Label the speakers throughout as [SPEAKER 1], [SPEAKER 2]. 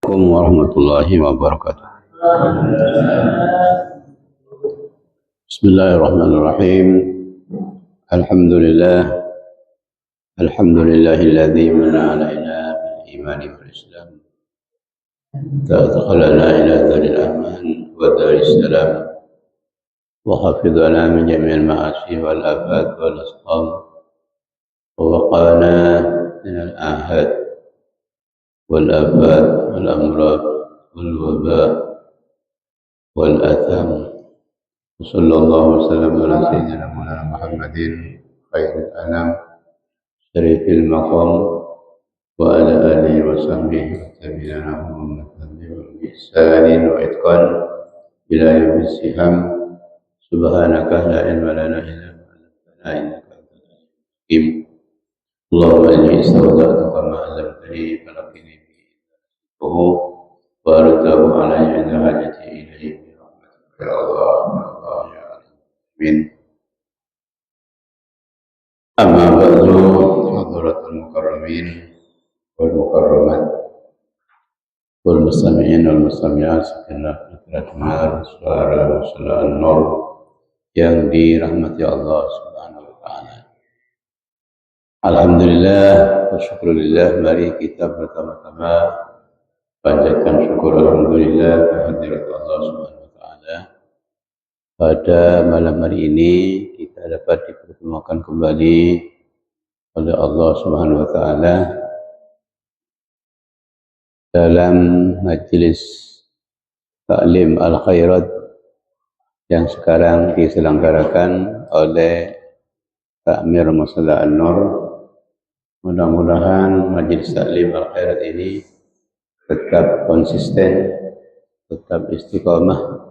[SPEAKER 1] Assalamualaikum warahmatullahi wabarakatuh. Bismillahirrahmanirrahim. Alhamdulillah. Alhamdulillahilladzi manna alaina bil imani wal islam. Ta'adkhalana ila daril aman wa daris salam. Wa hafidhana min jami'il ma'asi wal afat wal asqam. Wa waqana min al ahad wal afat wal amrad wal waba wal atham. Sallallahu wasallam ala sayyidina Muhammadin khairil anam syarifil maqam wa ala alihi wa sahbihi wa tabi'ina Muhammadan bi ihsanin wa itqan ila yaumis siham. Subhanaka la ilma lana illa ma 'allamtana innaka antal alimul hakim. Allahumma inni astagfiruka ma 'allamtani falaqini bi idzahu wa ardahu alayya inda hajati ilayhi bi rahmatika ya Allah. Amin. Amma ba'du, hadratul mukarramin wal mukarramat wal mustami'in wal mustami'at segenap pendengar suara An-Nur yang dirahmati Allah Subhanahu wa taala. Alhamdulillah wa syukurillah, mari kita pertama-tama panjatkan syukur alhamdulillah kehadirat Allah Subhanahu wa taala. Pada malam hari ini kita dapat dipertemukan kembali oleh Allah Subhanahu wa taala dalam majelis taklim al-khairat yang sekarang diselenggarakan oleh Takmir Musalla An-Nur. Mudah-mudahan majelis taklim al-khairat ini tetap konsisten, tetap istiqamah,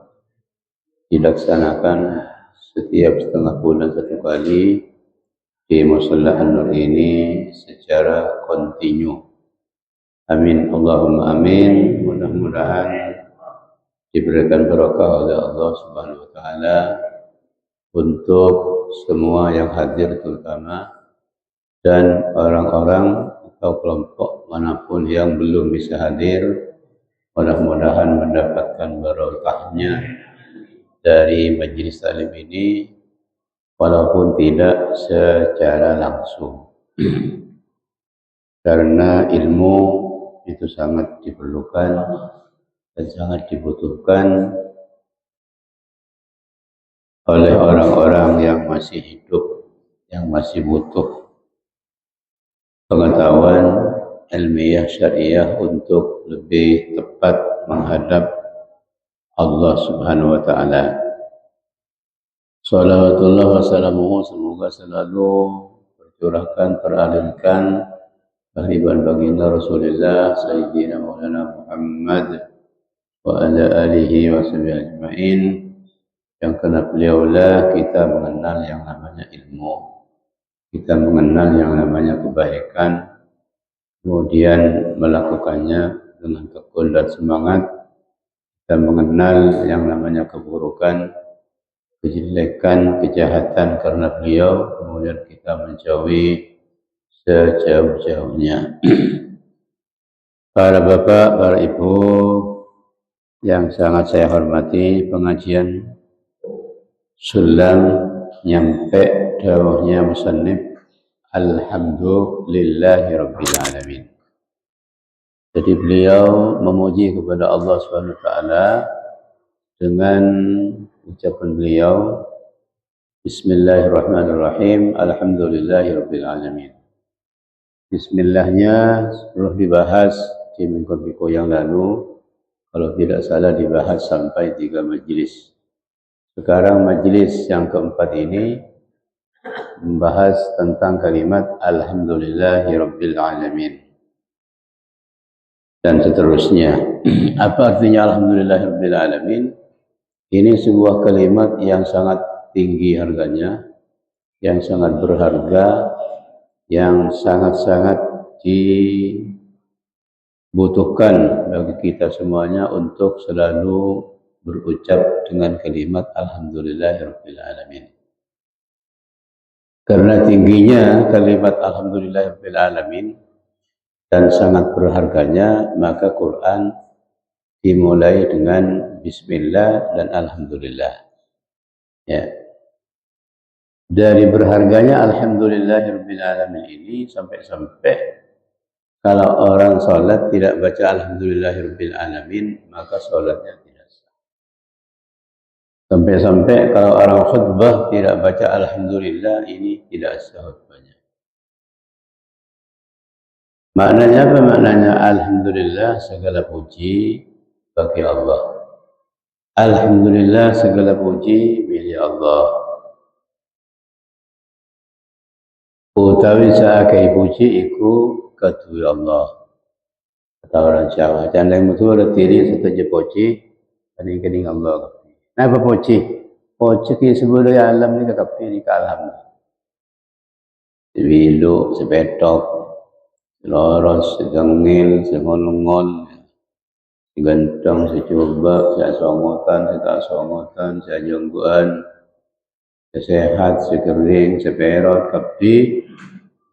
[SPEAKER 1] dilaksanakan setiap setengah bulan satu kali di Musalla An-Nur ini secara kontinu. Amin, Allahumma amin. Mudah-mudahan diberikan berkah oleh Allah Subhanahu wa taala untuk semua yang hadir, terutama dan orang-orang atau kelompok manapun yang belum bisa hadir, mudah-mudahan mendapatkan barokahnya dari majelis taklim ini walaupun tidak secara langsung. Karena ilmu itu sangat diperlukan dan sangat dibutuhkan oleh orang-orang yang masih hidup, yang masih butuh pengetahuan ilmiah syariah untuk lebih tepat menghadap Allah Subhanahu wa taala. Salawatullah wa salamuhu, semoga selalu tercurahkan, teralirkan kehadiran baginda Rasulullah Sayyidina Maulana Muhammad wa ala alihi wa sahbihi ajma'in, yang karena beliaulah kita mengenal yang namanya ilmu, kita mengenal yang namanya kebaikan, kemudian melakukannya dengan tekun dan semangat. Kita mengenal yang namanya keburukan, kejelekan, kejahatan karena beliau, kemudian kita menjauhi sejauh-jauhnya. Para bapak, para ibu yang sangat saya hormati, pengajian sulam nyampe dawahnya musannif alhamdulillahi rabbil alamin. Jadi beliau memuji kepada Allah Subhanahu wa taala dengan ucapan beliau, Bismillahirrahmanirrahim, alhamdulillahi rabbil alamin. Bismillahnya sudah dibahas di minggu-minggu yang lalu, kalau tidak salah dibahas sampai 3 majelis. Sekarang majelis yang keempat ini membahas tentang kalimat alhamdulillahi rabbil alamin dan seterusnya. Apa artinya alhamdulillahi rabbil alamin? Ini sebuah kalimat yang sangat tinggi harganya, yang sangat berharga, yang sangat-sangat dibutuhkan bagi kita semuanya untuk selalu berucap dengan kalimat alhamdulillahirabbil alamin. Karena tingginya kalimat alhamdulillahirabbil alamin dan sangat berharganya, maka Quran dimulai dengan bismillah dan alhamdulillah. Ya. Dari berharganya alhamdulillahirabbil alamin ini sampai-sampai kalau orang sholat tidak baca alhamdulillahirabbil alamin, maka sholatnya tidak sah. Sampai-sampai kalau orang khutbah tidak baca alhamdulillah, ini tidak sah khutbahnya. Maknanya apa? Maknanya alhamdulillah segala puji bagi Allah. Alhamdulillah segala puji milik Allah. Utawi sakai puji iku kedua Allah. Kata orang Jawa, jangan mutu ada tiri setuju puji, kening Allah. Napa puji? Puji ki sebelum alam ni kekapi ni alhamdulillah. Sebilu, sepetok, loros, segengil, segolongol, segentong, secoba, sesongotan, setasongotan, sejongguan, sesehat, sekering, seperot, kapi,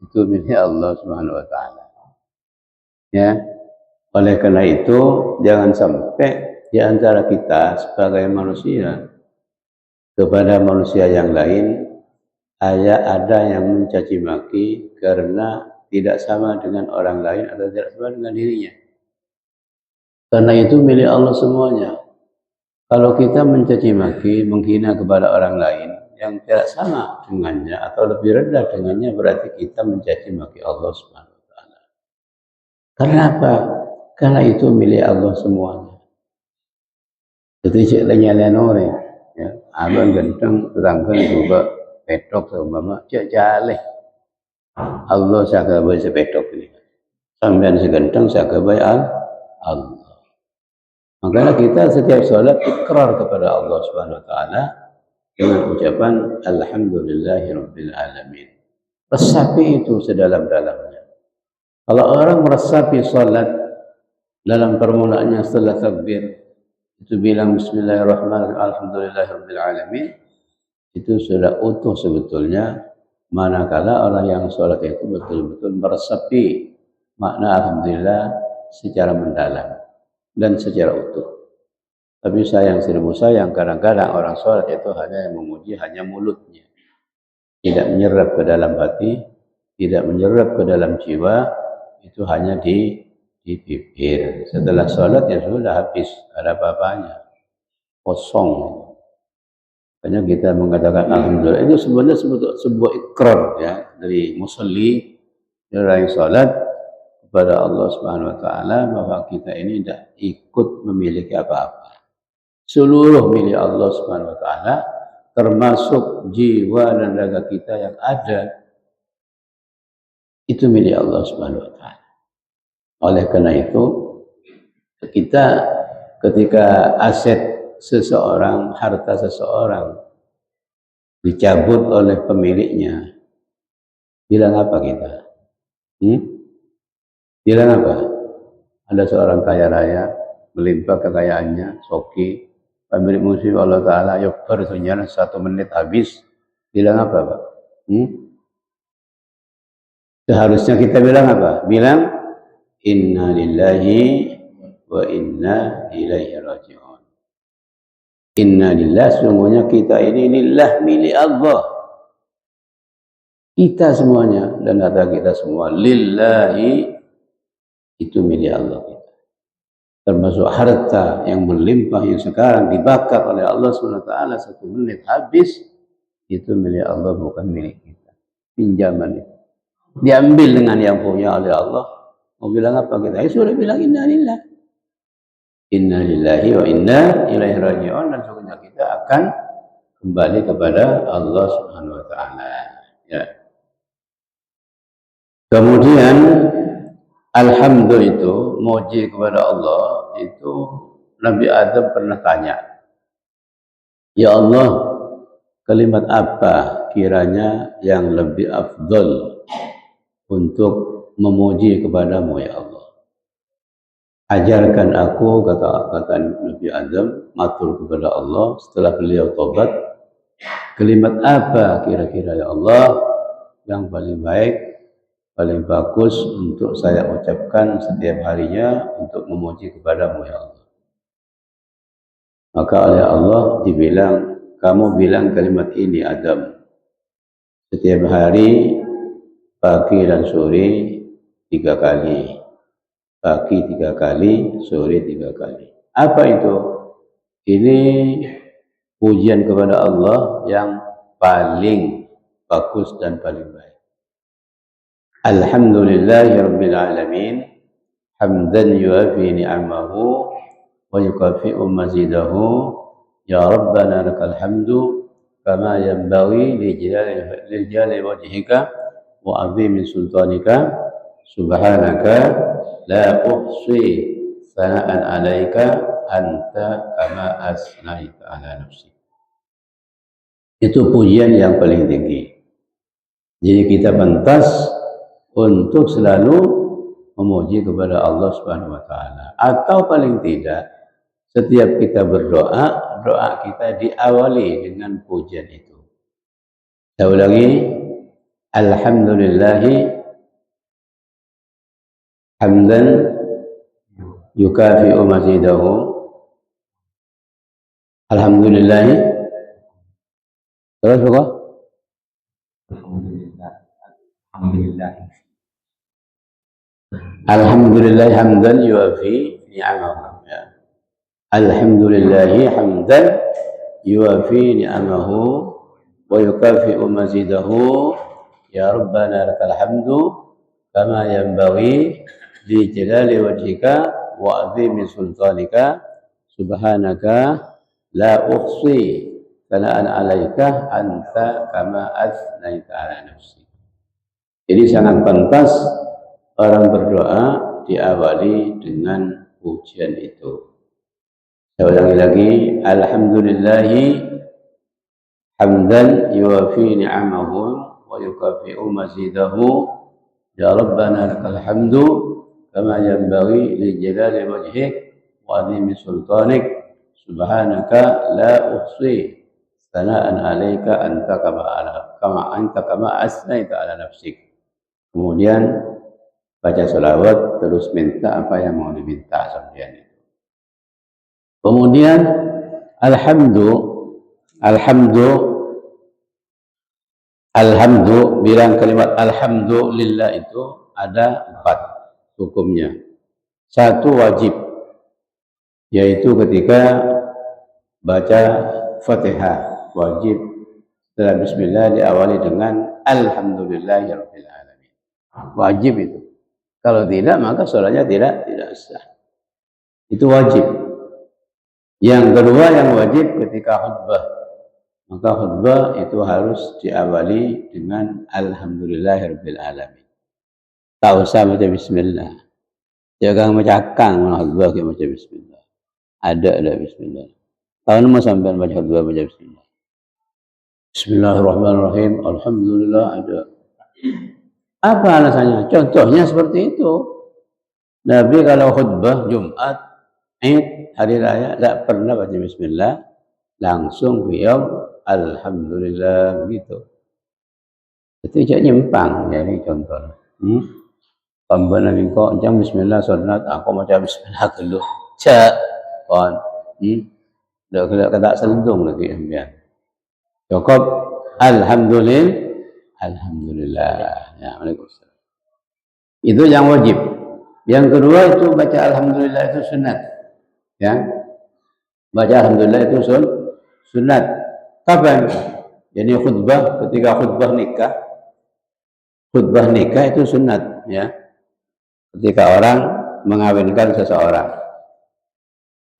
[SPEAKER 1] itu milik Allah Subhanahu wa taala. Ya. Oleh karena itu, jangan sampai di antara kita sebagai manusia kepada manusia yang lain ada yang mencaci maki karena tidak sama dengan orang lain atau tidak sama dengan dirinya. Karena itu milik Allah semuanya. Kalau kita mencaci maki, menghina kepada orang lain yang tidak sama dengannya atau lebih rendah dengannya, berarti kita mencaci maki Allah Subhanahu wa taala. Karena apa? Karena itu milik Allah semuanya. Jadi cik nyalain orang, ya, abang genteng tetangga juga petok seumpama cik jaleh. Allah sagabai sepetok ini. Sampean segenteng sagabai Allah. Makanya kita setiap sholat ikrar kepada Allah Subhanahu wa taala dengan ucapan alhamdulillahirabbil alamin. Resapi itu sedalam-dalamnya. Kalau orang meresapi sholat dalam permulaannya setelah takbir itu bilang bismillahirrahmanirrahim alhamdulillahirabbil alamin, itu sudah utuh sebetulnya. Manakala orang yang sholat itu betul-betul meresapi makna alhamdulillah secara mendalam dan secara utuh. Tapi sayang seribu sayang, kadang-kadang orang sholat itu hanya yang memuji hanya mulutnya, tidak menyerap ke dalam hati, tidak menyerap ke dalam jiwa, itu hanya di bibir. Setelah sholat ya sudah habis, ada apa-apanya, kosong. Makanya kita mengatakan alhamdulillah itu sebenarnya sebuah ikrar ya dari musalli, dari sholat kepada Allah Subhanahu wa taala bahwa kita ini tidak ikut memiliki apa-apa. Seluruh milik Allah Subhanahu wa taala, termasuk jiwa dan raga kita yang ada, itu milik Allah Subhanahu wa taala. Oleh karena itu, kita ketika aset seseorang, harta seseorang dicabut oleh pemiliknya, bilang apa kita? Bilang apa? Ada seorang kaya raya, melimpah kekayaannya, soki, pemilik musuh Allah Ta'ala, yukbar sunyana 1 menit habis, bilang apa Pak? Seharusnya kita bilang apa? Bilang inna lillahi wa inna ilaihi raji'un. Inna lillah, sungguhnya kita ini lillah, milik Allah. Kita semuanya dan kata kita semua lillahi, itu milik Allah kita. Termasuk harta yang melimpah yang sekarang dibakar oleh Allah SWT 1 menit habis, itu milik Allah, bukan milik kita. Pinjaman itu diambil dengan yang punya oleh Allah. Mau bilang apa kita? Sudah bilang inna lillah. Inna lillahi wa inna ilaihi raji'un, dan sungguhnya kita akan kembali kepada Allah Subhanahu wa taala. Ya. Kemudian alhamdulillah itu muji kepada Allah itu Nabi Adam pernah tanya, ya Allah, kalimat apa kiranya yang lebih afdal untuk memuji kepadamu ya Allah? Ajarkan aku, kata Nabi Adam, matur kepada Allah setelah beliau tobat, kalimat apa kira-kira ya Allah yang paling baik, paling bagus untuk saya ucapkan setiap harinya untuk memuji kepadamu ya Allah? Maka oleh Allah dibilang, kamu bilang kalimat ini Adam setiap hari, pagi dan sore 3 kali. Pagi 3 kali, sore 3 kali. Apa itu? Ini pujian kepada Allah yang paling bagus dan paling baik. Alhamdulillahirabbil alamin, hamdan yuafi ni'amahu wa yukafi'u mazidahu. Ya Rabbana lakal hamdu kama yanbaghi li jalali wajhika wa 'azimi sultanika, subhanaka la uhsi sana'an 'alaika anta kama asnaita 'ala nafsi. Itu pujian yang paling tinggi. Jadi kita pantas untuk selalu memuji kepada Allah Subhanahu wa taala. Atau paling tidak setiap kita berdoa, doa kita diawali dengan pujian itu. Saya ulangi, alhamdulillahi hamdan yukafi'u mazidahu. Alhamdulillahi, terus apa? Alhamdulillah hamdan yuafi ni'amahu. Ya. Alhamdulillahi hamdan yuafi ni'amahu wa yukafi'u mazidahu. Ya Rabbana lakal hamdu kama yanbaghi li jalali wajhika wa 'azimi sultanika, subhanaka la uhsi sana'an 'alaika anta kama asnaita 'ala nafsi. Jadi sangat pantas orang berdoa diawali dengan pujian itu. Saya ulangi lagi, alhamdulillahi hamdan yuafi ni'amahu wa yukafi'u mazidahu. Ya Rabbana lakal hamdu kama yanbaghi li jalali wajhik wa 'azimi sultanik, subhanaka la uhsi sana'an 'alaika anta kama asnaita 'ala nafsik. Kemudian baca sholawat, terus minta apa yang mau diminta sampean itu. Kemudian alhamdu, bilang kalimat alhamdulillah itu ada 4 hukumnya. 1 wajib, yaitu ketika baca Fatihah wajib setelah bismillah diawali dengan alhamdulillahirabbil alamin. Wajib itu. Kalau tidak maka sholatnya tidak sah. Itu wajib. Yang kedua yang wajib ketika khutbah. Maka khutbah itu harus diawali dengan alhamdulillahirabbil alamin. Tak usah baca bismillah. Jangan macakang khutbah ke baca bismillah. Ada bismillah. Tahun mau sampai baca khutbah baca bismillah. Bismillahirrahmanirrahim. Alhamdulillah ada. Apa alasannya? Contohnya seperti itu. Nabi kalau khutbah Jumat, Id, hari raya, tidak pernah baca bismillah, langsung beliau alhamdulillah begitu. Itu tidak nyimpang, jadi contoh. Tambah Nabi kok jangan bismillah sunat, aku baca bismillah dulu. Cak, kon. Dah kena selendung lagi ambian. Cukup alhamdulillah. Ya, Waalaikumsalam. Itu yang wajib. Yang kedua itu baca alhamdulillah itu sunat. Ya. Baca alhamdulillah itu sunat. Kapan? Jadi khutbah, ketika khutbah nikah. Khutbah nikah itu sunat, ya. Ketika orang mengawinkan seseorang.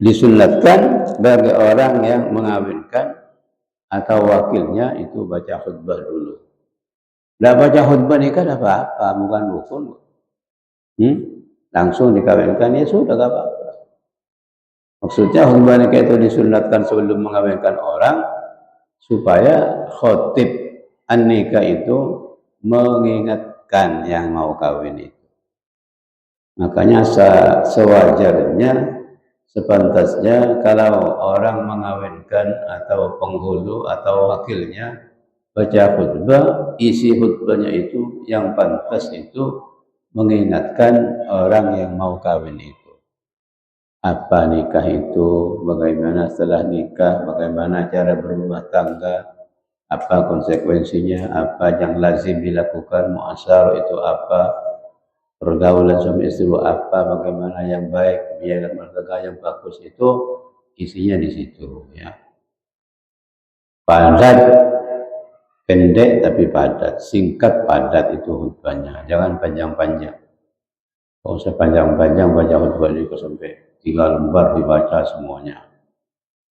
[SPEAKER 1] Disunatkan bagi orang yang mengawinkan atau wakilnya itu baca khutbah dulu. Tidak baca khutbah nikah tidak apa-apa, bukan rukun. Langsung dikawinkan, ya sudah, tidak apa-apa. Maksudnya khutbah nikah itu disunatkan sebelum mengawinkan orang, supaya khotib an-nikah itu mengingatkan yang mau kawin itu. Makanya sewajarnya, sepantasnya kalau orang mengawinkan atau penghulu atau wakilnya baca khutbah, isi khutbahnya itu yang pantas itu mengingatkan orang yang mau kawin itu. apa nikah itu, bagaimana setelah nikah, bagaimana cara berumah tangga, apa konsekuensinya, apa yang lazim dilakukan, muasyarah itu apa, pergaulan suami istri itu apa, bagaimana yang baik, biaya keluarga yang bagus itu isinya di situ ya. Padat, pendek tapi padat, singkat padat itu khutbahnya, jangan panjang-panjang. Kalau usah panjang-panjang baca khutbah itu sampai 3 lembar dibaca semuanya.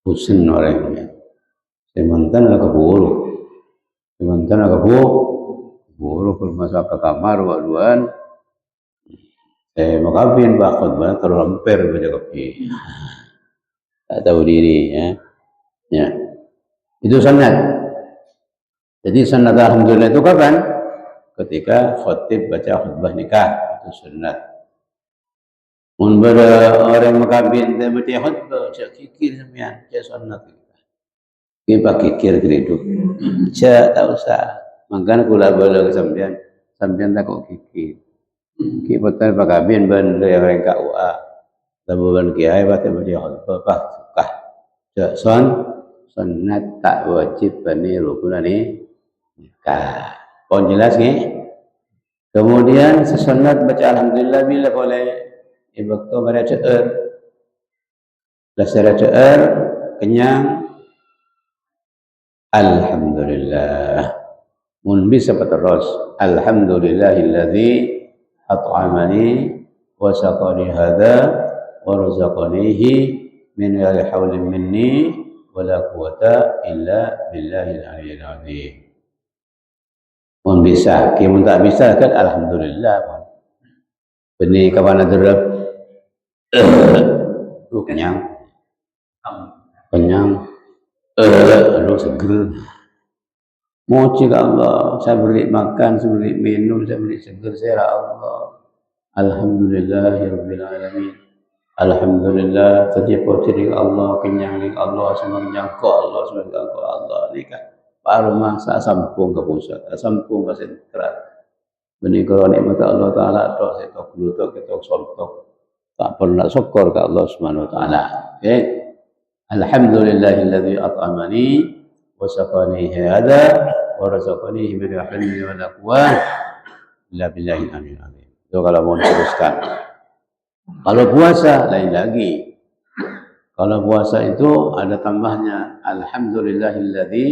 [SPEAKER 1] Pusing orangnya. Sementara lah keburu. Sementara keburu masuk ke kamar waduan. Saya mau kawin Pak khutbah terlampir baca kopi. Tak tahu diri ya. Ya. Itu sunat. Jadi sunat alhamdulillah itu kapan? Ketika khotib baca khutbah nikah, itu sunat. Mun pada orang makabin dia baca khutbah, cak kikir semian, cak sunat. Kita kikir gitu. Cak tak usah. Makan kula bola sampean tak kok kikir. Ki betul makabin ban orang KUA. Tabuhan kiai baca khutbah pak sukah. Cak sunat tak wajib bani rukun ni nikah. Pon jelas ni? Kemudian sesunat baca alhamdulillah bila boleh ibakto pada ceer. Dasar ceer kenyang alhamdulillah. Mun bisa terus alhamdulillahilladzi at'amani wa saqani hadza wa razaqanihi min ghairi haulin minni wa la quwwata illa billahil aliyyil azim. Mun bisa, mun tak bisa kan alhamdulillah. Beni kapan derep kenyang. Kenyang. Aduh seger. Moci ke Allah, saya beri makan, saya beri minum, saya beri seger, saya Allah. Alhamdulillahirabbil alamin. Alhamdulillah setiap diri Allah kenyang ning Allah semenjang Allah semenjang Allah nikah. Baru masa sampung ke pusat, sampung ke sentral. Benih kalau nikmat Allah Taala tok setok glutok ketok sontok. Tak pernah syukur ke Allah Subhanahu wa taala. Okay. Alhamdulillahilladzi at'amani wa saqani hadza wa razaqani min halal wa la quwwata illa billahil aliyyil azim. Itu kalau mau teruskan. Kalau puasa lain lagi. Kalau puasa itu ada tambahnya alhamdulillahilladzi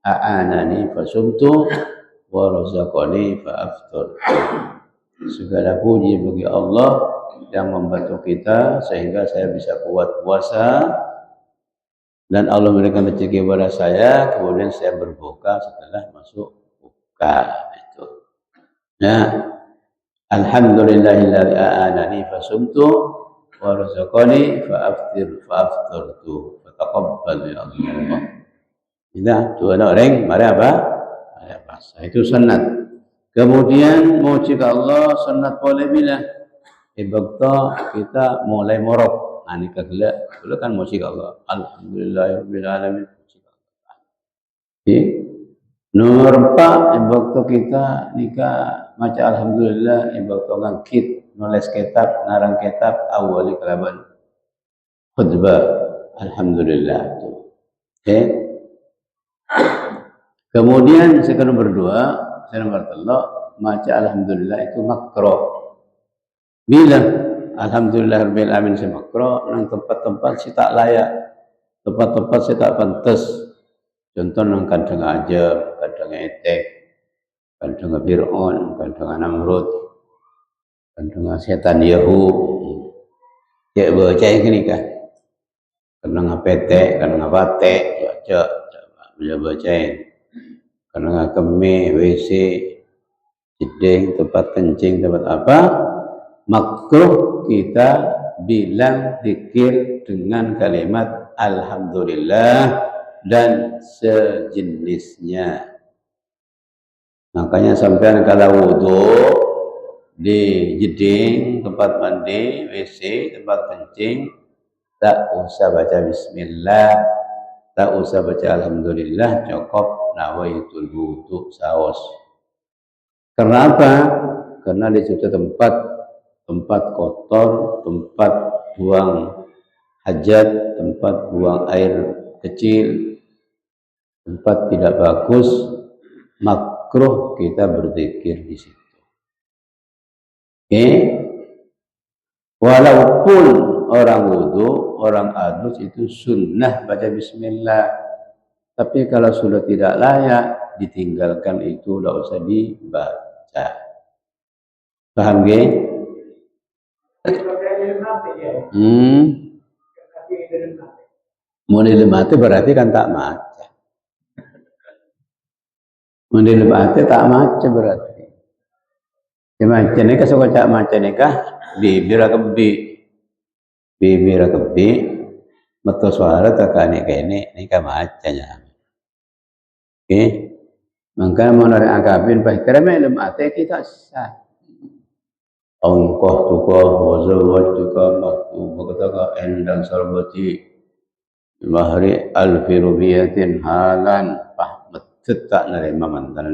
[SPEAKER 1] a'anani fasumtu wa razaqani fa aftartu. Segala puji bagi Allah yang membantu kita sehingga saya bisa kuat puasa dan Allah memberikan rezeki kepada saya, kemudian saya berbuka setelah masuk buka itu. Nah, alhamdulillahilladzi a'anani fasumtu wa razaqani fa aftartu fa taqabbal ya Allah. Tidak, dua orang, mari apa? Mari puasa. Itu sunat. Kemudian mau jika Allah sunat boleh bila ibakta kita mulai morok. Nikah gelak, dulu kan mau jika Allah. Alhamdulillahirabbil alamin. Nomor 4 ibakta kita nikah maca alhamdulillah ibakta ngangkit nulis kitab narang kitab awali kalaban khutbah alhamdulillah. Oke. Kemudian saya nomor 2, saya nomor 3 maca alhamdulillah itu makruh. Bila alhamdulillahirabbil alamin saya makruh nang tempat-tempat sih tak layak, tempat-tempat sih tak pantas. Contoh nang kandang ajab, kandang etek, kandang Fir'aun, kandang Namrud, kandang setan Yahud. Cek baca ini kan. Kandang petek, kandang patek, ya cek bila bacain. Kandang keme, WC, jeding, tempat kencing, tempat apa? Makruh kita bilang zikir dengan kalimat alhamdulillah dan sejenisnya. Makanya sampai kalau wudu di jeding, tempat mandi, WC, tempat kencing, tak usah baca bismillah, tak usah baca alhamdulillah, cukup nawaitul wudu saos. Kenapa? Karena di situ tempat kotor, tempat buang hajat, tempat buang air kecil, tempat tidak bagus, makruh kita berzikir di situ. Oke? Walaupun orang wudu, orang adus itu sunnah baca bismillah. Tapi kalau sudah tidak layak, ditinggalkan itu, tidak usah dibaca. Paham gak? Model mati berarti kan tak maca. Model mati tak maca berarti. Macam ni kalau kau cak macam ni kah? Bibir kebi, mata suara tekan ni kene, ni kah macanya. Oke, maka menurut angkapin pahitera ilmu ate kita sah. Angkoh tukoh wazawaj tukah makhtubah endang sarbati mahri alfi rubiyatin halan metet tak nerima mantan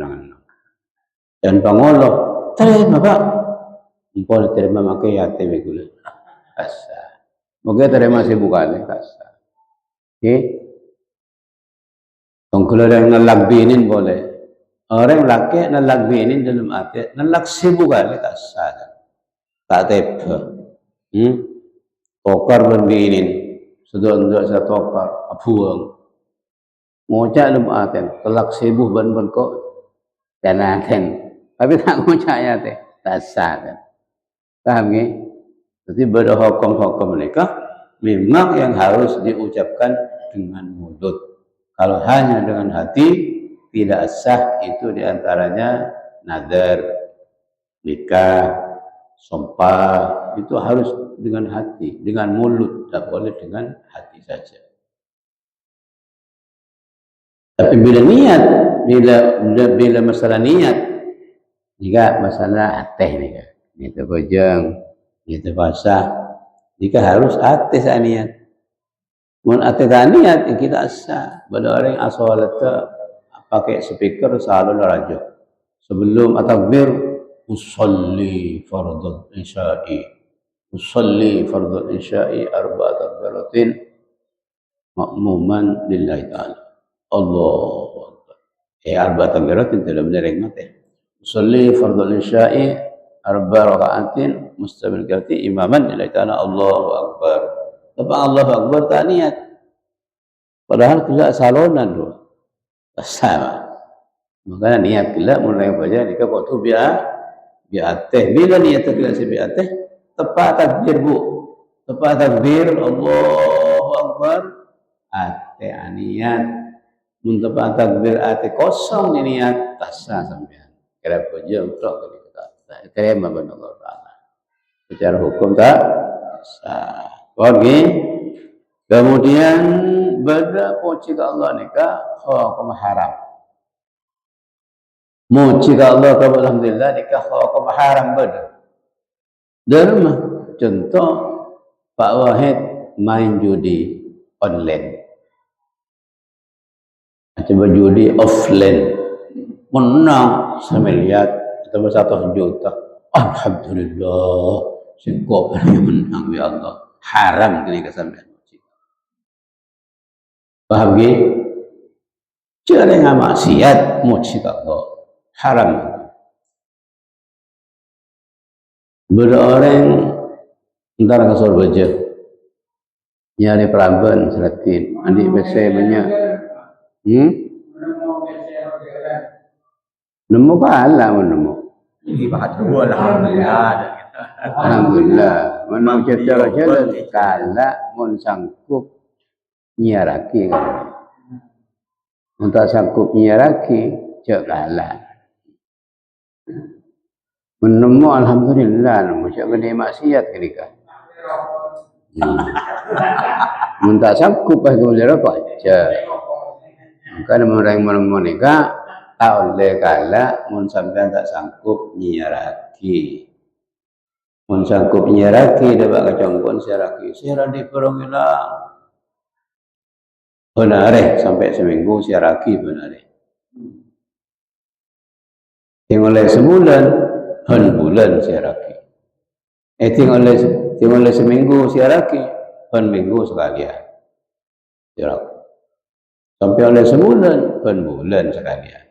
[SPEAKER 1] dan pangolo terima pak empol terima makai yate begula asa moga terima si bukale asa oke kalau yang nalagbinin boleh orang laki nalagbinin dalam ate nalak si bukale asa tak tepa tokar berbinin sudah saya tokar apuang ngocak lumah ten telak sebuh ban kok danaten tapi tak ngocak ya teh tak sah kan paham nggih jadi pada hukum mereka memang yang harus diucapkan dengan mulut kalau hanya dengan hati tidak sah itu diantaranya nazar nikah sumpah itu harus dengan hati, dengan mulut, tak boleh dengan hati saja. Tapi bila niat, bila masalah niat, jika masalah ateh ni kan, itu bojong, itu basah, jika harus ateh saat niat. Mun ateh tak niat, kita sah. Pada orang asal pakai speaker selalu rajuk. Sebelum takbir, usolli fardhu isya'i usolli fardhu isya'i arba'at takbiratin makmuman lillahi ta'ala Allahu akbar arba'at takbiratin tidak benar yang mati usolli fardhu isya'i arba' raka'atin mustamilkati imaman lillahi ta'ala Allahu akbar tapi Allahu akbar tak niat padahal tidak salonan tu sama makanya niat kita mulai baca nikah waktu bi'ateh bila niat tidak bi'ateh tepat takbir bu tepat takbir Allahu akbar ate niat mun tepat takbir ate kosong ni niat tasa sampean kira puja untuk kita terima benar Allah Taala secara hukum tak sah oke kemudian pada poci ke Allah nikah hukum haram muji ke Allah ke alhamdulillah nikah hukum haram ber derma contoh Pak Wahid main judi online coba judi offline menang 1 miliar atau 1 juta alhamdulillah singkop menang ya Allah haram kini kesampean paham ge jangan maksiat muji ke Allah haram berorang antara kasur baja nyari peraban seratin adik besar banyak nemu pahala nemu alhamdulillah menang cara-cara kala mun sanggup nyiaraki kan untuk sanggup nyiaraki cek kalah menemu alhamdulillah nemu cak gede maksiat ketika minta sanggup pas kemudian apa cak kan orang menemu nikah tak oleh kalah mun sampean tak sanggup nyiaraki mun sanggup nyiaraki dapat kacongkon siaraki siaran di perong hilang benar sampai seminggu siaraki benar yang oleh sebulan bulan siaraki tinggal oleh seminggu siaraki pen minggu sekalian. Jarak. Sampai oleh sebulan, pen bulan sekalian.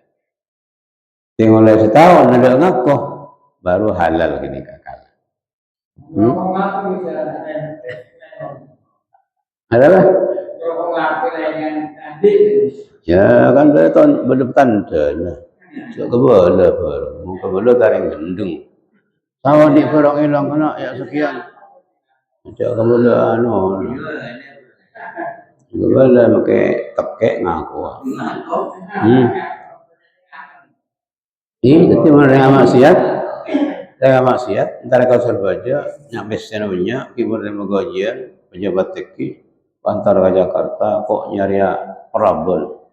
[SPEAKER 1] Tinggal oleh setahun ada ngakoh, baru halal gini kakak. Ada lah. Ya kan beton berdepan dana. Cak kebala baru, mau kebala taring gendeng. Sama di perang hilang kena ya sekian. Cak kebala kebala pakai tekek ngaku. Ini tapi mana maksiat? Saya maksiat, antara kau serbaja, nyampe senanya, kibur dan magajian, pejabat teki, antar ke Jakarta, kok nyari perabel,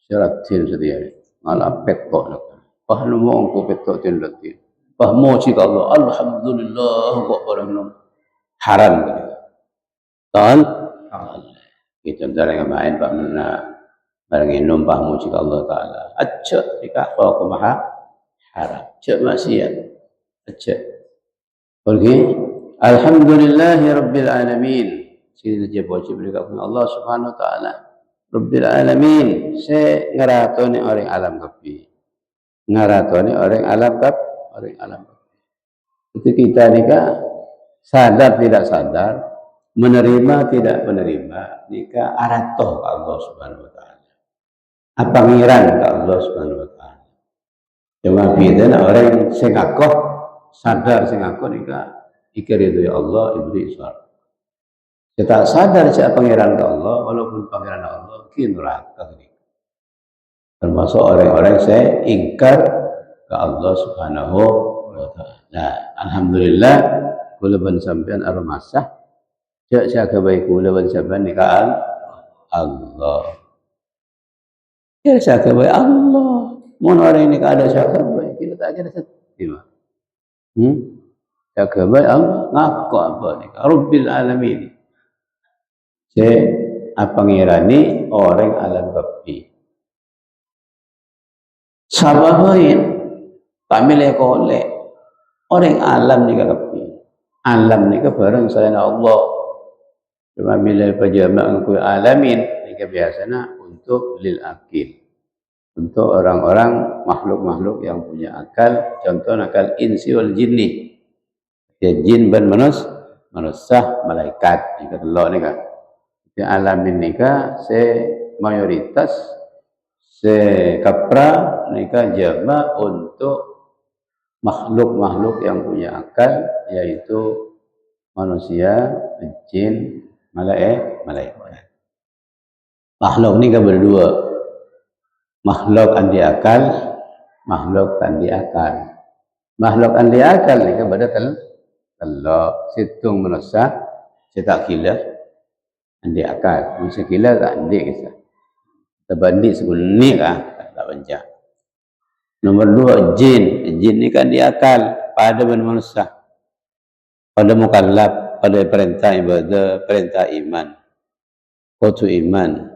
[SPEAKER 1] syaratin setiap ngalah petok nak. Pah nemu angku petok tindatin. Pah mau cik Allah, alhamdulillah kok orang nom haram kan? Tahan, kita antara yang main pak mana, barang inum pah mau cik Allah Taala. Acak jika kau maha haram, cak maksiat. Acak. Pergi. Alhamdulillahi Rabbil Alamin. Sini saja wajib berkat Allah Subhanahu Wa Taala. Rabbil Alamin. Saya ngaratoni orang alam kapi. Ngaratoni orang alam kap, orang alam kapi. Itu kita nikah sadar tidak sadar, menerima tidak menerima, nikah aratoh ke Allah Subhanahu Wa Taala. Apa ngiran ke Allah Subhanahu Wa Taala. Cuma beda orang sengakoh sadar sing aku nika ikir itu ya Allah ibri iswar. Kita sadar siapa pangeran ke Allah walaupun pangeran Allah ki neraka ini. Termasuk orang-orang saya ingkar ke Allah Subhanahu wa taala. Nah, alhamdulillah kula ban sampean armasah cek sia kebaik kula ban sampean nikahan Allah. Ya sia kebaik Allah. Mun orang ini ada sia kebaik kita tak ada sedih. Jaga Allah ngaku apa ni? Rabbil Alamin. Saya apa ngirani orang alam kapi. Sababain kami lekole orang alam ni kapi. Alam ni barang selain Allah. Cuma bila pajama ngku alamin ni biasanya untuk lil akil. Untuk orang-orang makhluk-makhluk yang punya akal, contoh akal insi wal jinni. Ya jin dan manusia, malaikat. Jika telok ni kan. Di alam ini kan, mayoritas kapra ni kan jama untuk makhluk-makhluk yang punya akal, yaitu manusia, jin, malaikat. Makhluk ni kan berdua. Makhluk andi akal, makhluk tandi akal. Makhluk andi akal ni kan pada telok situng manusia, cetak kila andi akal. Manusia kila tak andi kisah. Terbanding sebelum ni kan tak baca. Nomor dua jin ni kan andi akal pada manusia, pada mukallaf, pada perintah ibadah, perintah iman, kutu iman.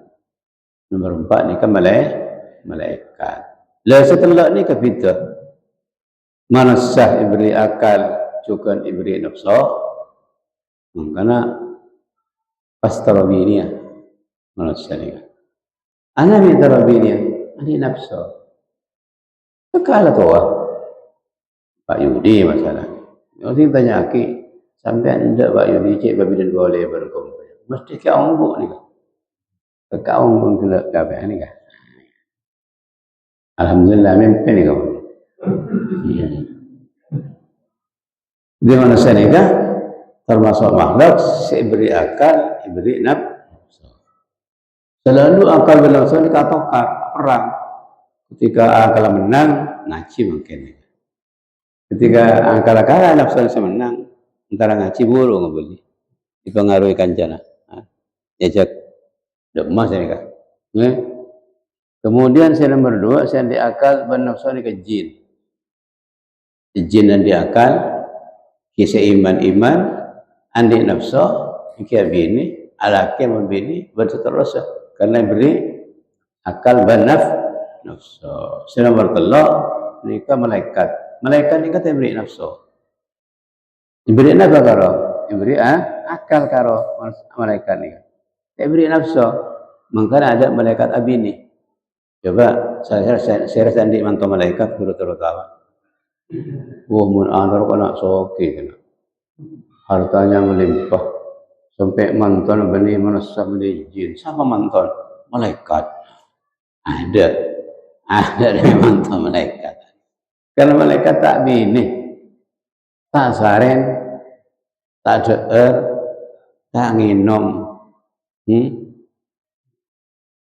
[SPEAKER 1] Nomor empat ni kan malaikat. Lalu setelah ni kepita manusia ibri akal juga ibri nafsu. Karena pastarabiniya manusia ni. Ana min tarabiniya ani nafsu. Kekala tu Pak Yudi masalah. Orang tanya aki sampai anda Pak Yudi cik babi dan boleh berkumpul. Mesti kau ongguk ni. Kau ongguk kena kabe ni kan. Alhamdulillah mimpi ni kau. Di mana saya nikah termasuk makhluk ibri akal, ibri nafsu. Selalu akal berlangsung dikatakan perang. Ketika akal menang, ngaji mungkin. Ketika akal kalah, nafsu menang, antara ngaji burung ngebeli. Dipengaruhi kancana. Jajak demas ini kan. Kemudian saya nomor dua, saya di akal bernafsu ke jin. Jin dan di akal, kisah iman, andi nafsu, kisah bini, alaki membini, berseterusnya. Karena beri akal bernafsu. Saya nomor telok, nikah malaikat. Malaikat ni kata beri nafsu. Diberi apa kalau? Diberi akal karo malaikat nih. Beri nafsu. Mangkana ada malaikat abini. Coba saya sandi mantau malaikat turut-turut tawa. Mun anar kana soke kana. Hartanya melimpah sampai manton benih manusia benih jin. Siapa manton? Malaikat. Ada yang manton malaikat. Karena malaikat tak bini, tak saren, tak deer, tak nginom,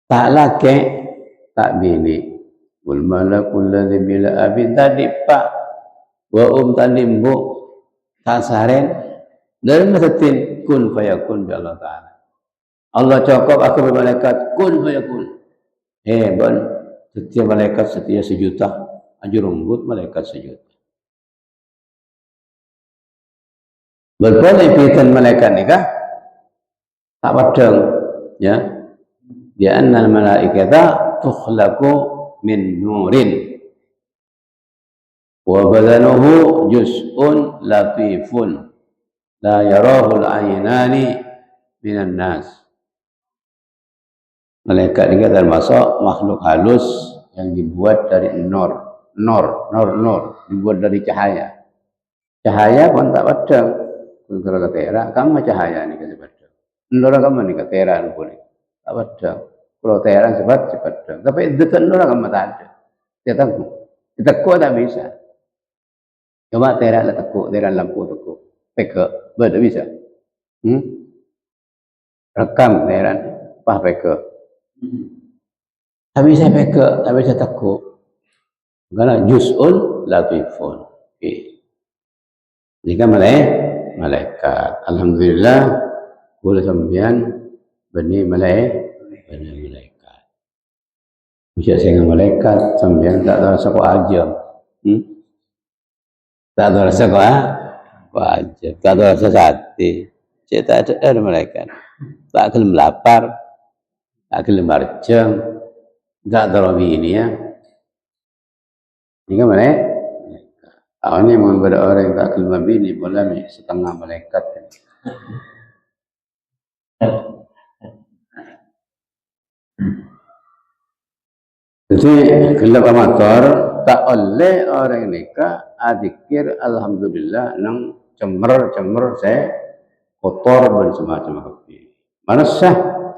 [SPEAKER 1] tak laki, tak bini. Wal malakul ladzi bila abin tadi pak wa tadi bu tak saren dan mesti kun fayakun bi Allah taala. Allah cakap aku bermalaikat kun fayakun. Bon setiap malaikat setia sejuta, ajur runggut malaikat sejuta. Berboleh pitan malaikat nikah tak padang ya. Dia annal malaikata tukhlaqu min nurin wa badanuhu juz'un latifun la yarahu al-aynani minan nas. Malaikat ini termasuk makhluk halus yang dibuat dari nur, dibuat dari cahaya. Cahaya pun tak padang. Kalau kata era, kamu cahaya ni kata padang. Nur kamu ni kata era boleh. Tak padang. Kalau teran cepat. Tapi dekat nur kamu tak ada. Dia tangguh. Ditekuk tak bisa. Coba teran lah tekuk, teran lampu tekuk. Peke, tak bisa. Rekam teran, pah peke. Tak bisa peke, tak bisa tekuk. Karena juz'un latifun. Jika malaikat. Alhamdulillah boleh sampean benih malaikat. Bisa dengan malaikat sampean tak tahu rasa kok aja. Tak tahu rasa kok aja. Tak tahu rasa sate. Saya tak ada malaikat. Tak kelem lapar. Tak kelem marjang. Tak tahu ini ya. Ini kan malaikat. Awalnya memang pada orang yang tak kelem bini boleh setengah malaikat. Jadi gelap amator tak oleh orang nikah adikir alhamdulillah nang cemer saya kotor dan semacam kopi. Manusia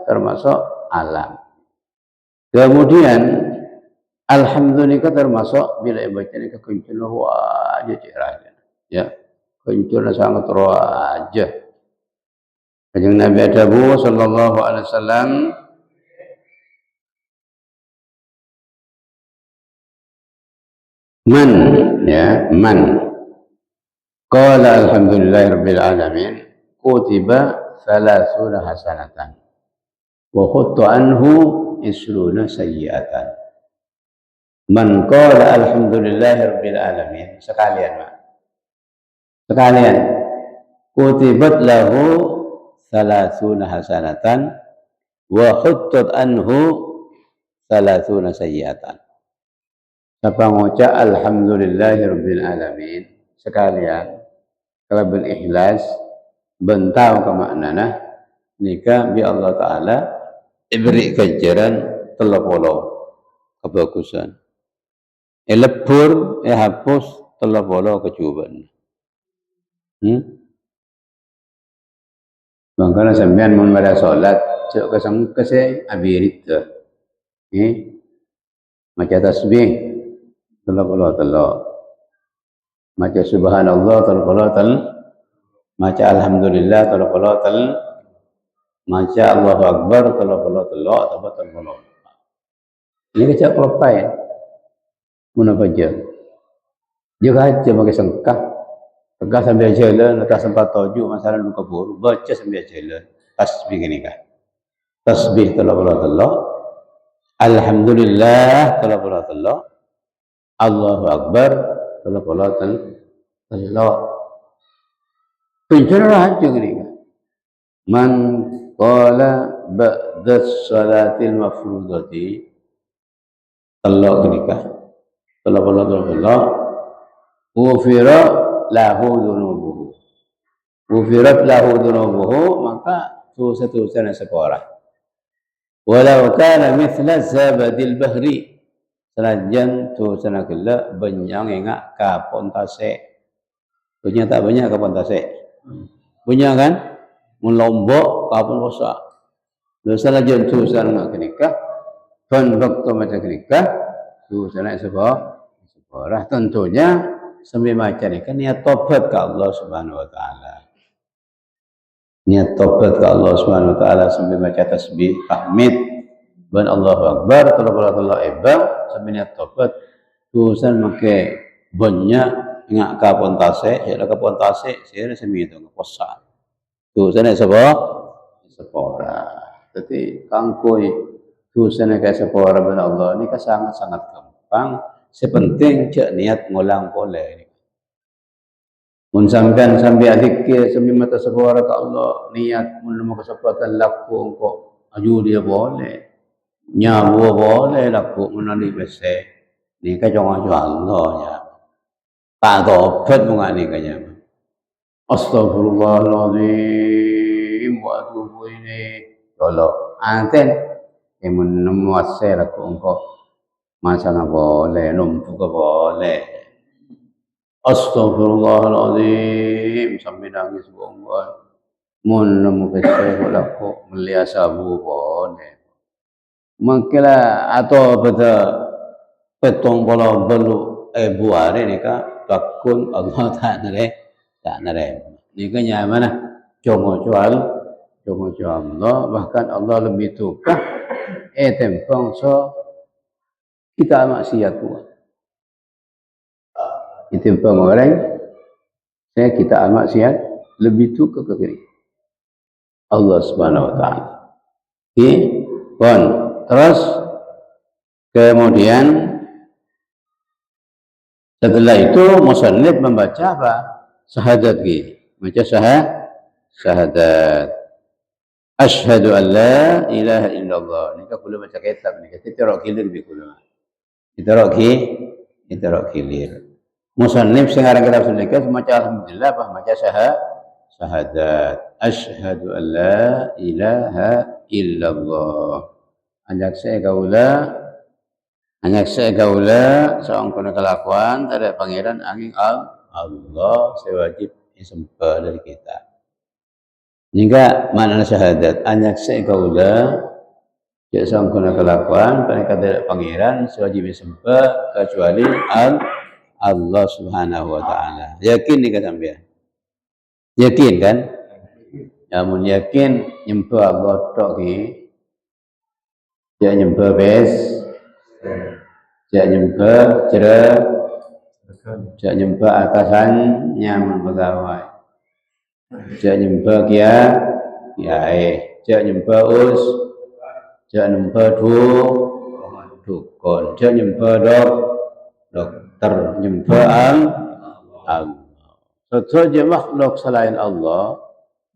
[SPEAKER 1] termasuk alam. Kemudian alhamdulillah termasuk bila baca nikah kencur aja cerahnya. Ya, kencur sangat aja. Kanjeng Nabi Adabu sallallahu alaihi wasallam man qala alhamdulillahirabbil alamin kutiba 30 hasanatan wa khutta anhu isruna sayyi'atan. Man qala alhamdulillahirabbil alamin sekalian kutibat lahu 30 hasanatan wa khuttat anhu 30 sayyi'atan. Siapa mengucap alhamdulillahirabbil alamin sekalian kalau berikhlas bentau ke maknana nikah bi Allah taala diberi ganjaran 30 kebagusan. Lebur hapus 30 kecubaan. Bangkana sampean mun pada salat cek kesang kese abirit. Maca tasbih 30. Maca subhanallah 30. Maca alhamdulillah 30. Maca Allahu akbar 30. Ini kecak kelopai. Mun apa je? Juga aja pakai sengkah. Tegak sambil jalan atas 47 masalah luka buru baca sambil jalan. Tasbih gini kan. Tasbih 30. Alhamdulillah 30. Allahu akbar 30. Penjara aja gini kan. Man qala ba'da salatil mafrudati telok gini kan. 30. Ghufira lahu dzunubuhu Ufirat lahu dunubuhu, maka dosa-dosanya sepora. Walau kana mithla zabadil bahri, senajan dosanya gila benyang engak kapon tasik. Punya tak banyak kapon tasik. Punya kan? Melombok kapon rosak. Dosa najan dosanya kenikah, ban waktu macam kenikah, dosanya sepora. Tentunya sambil macam ni kan niat tobat ke Allah Subhanahu Wa Taala. Niat tobat ke Allah Subhanahu Wa Taala sambil baca tasbih tahmid ban Allahu Akbar Allah ebang sambil niat tobat tulisan make banyak ngak kapon tasik ya kapon tasik saya semi itu ngeposa tulisan sepora jadi kangkui tulisan kayak sepora ban Allah ini sangat-sangat gampang sepenting cek niat ngulang boleh. Mun sampean sambil zikir sambil mata sepora ke Allah niat mun mau kesempatan laku engko aju dia boleh nyawa boleh laku menali bese ni ka jangan Allah ya tak tobat mengani kanya astagfirullahalazim wa atubu ilaih kalau anten mun nemu ase laku engko masa boleh numpu ke boleh. Astagfirullahaladzim sampai nangis bonggon. Mun nemu keseh laku melia sabu boleh. Mangkila atau beta petong bola belu buare ni ka takun Allah tak nare. Ni kan mana? Jongo Allah bahkan Allah lebih tukah tempong so kita maksiat kuat. Itu orang saya kita maksiat lebih tu ke kiri Allah Subhanahu Wa Taala. Kon terus kemudian setelah itu musannif membaca apa? Syahadat baca syahadat. Asyhadu an la ilaha illallah. Ini kan belum baca kitab ni. Kita terok kilir bi kula. Kita terok kilir. Musannif sekarang kita sudah maca alhamdulillah apa maca syahadat asyhadu an la ilaha illallah anjak saya gaula seorang kena kelakuan dari pangeran angin Allah sewajib disembah dari kita hingga mana syahadat anjak saya gaula seorang kena kelakuan dari pangeran sewajib disembah kecuali Allah Subhanahu Wa Taala. Yakin ni kan sampean? Yakin kan? Namun yakin nyembah Allah tok ki. Dia nyembah bes. Dia nyembah cerah. Dia nyembah atasan nyaman pegawai. Dia nyembah kiai. Dia nyembah Dia nyembah dukun. Dia nyembah dokter nyembah Allah. Saja makhluk selain Allah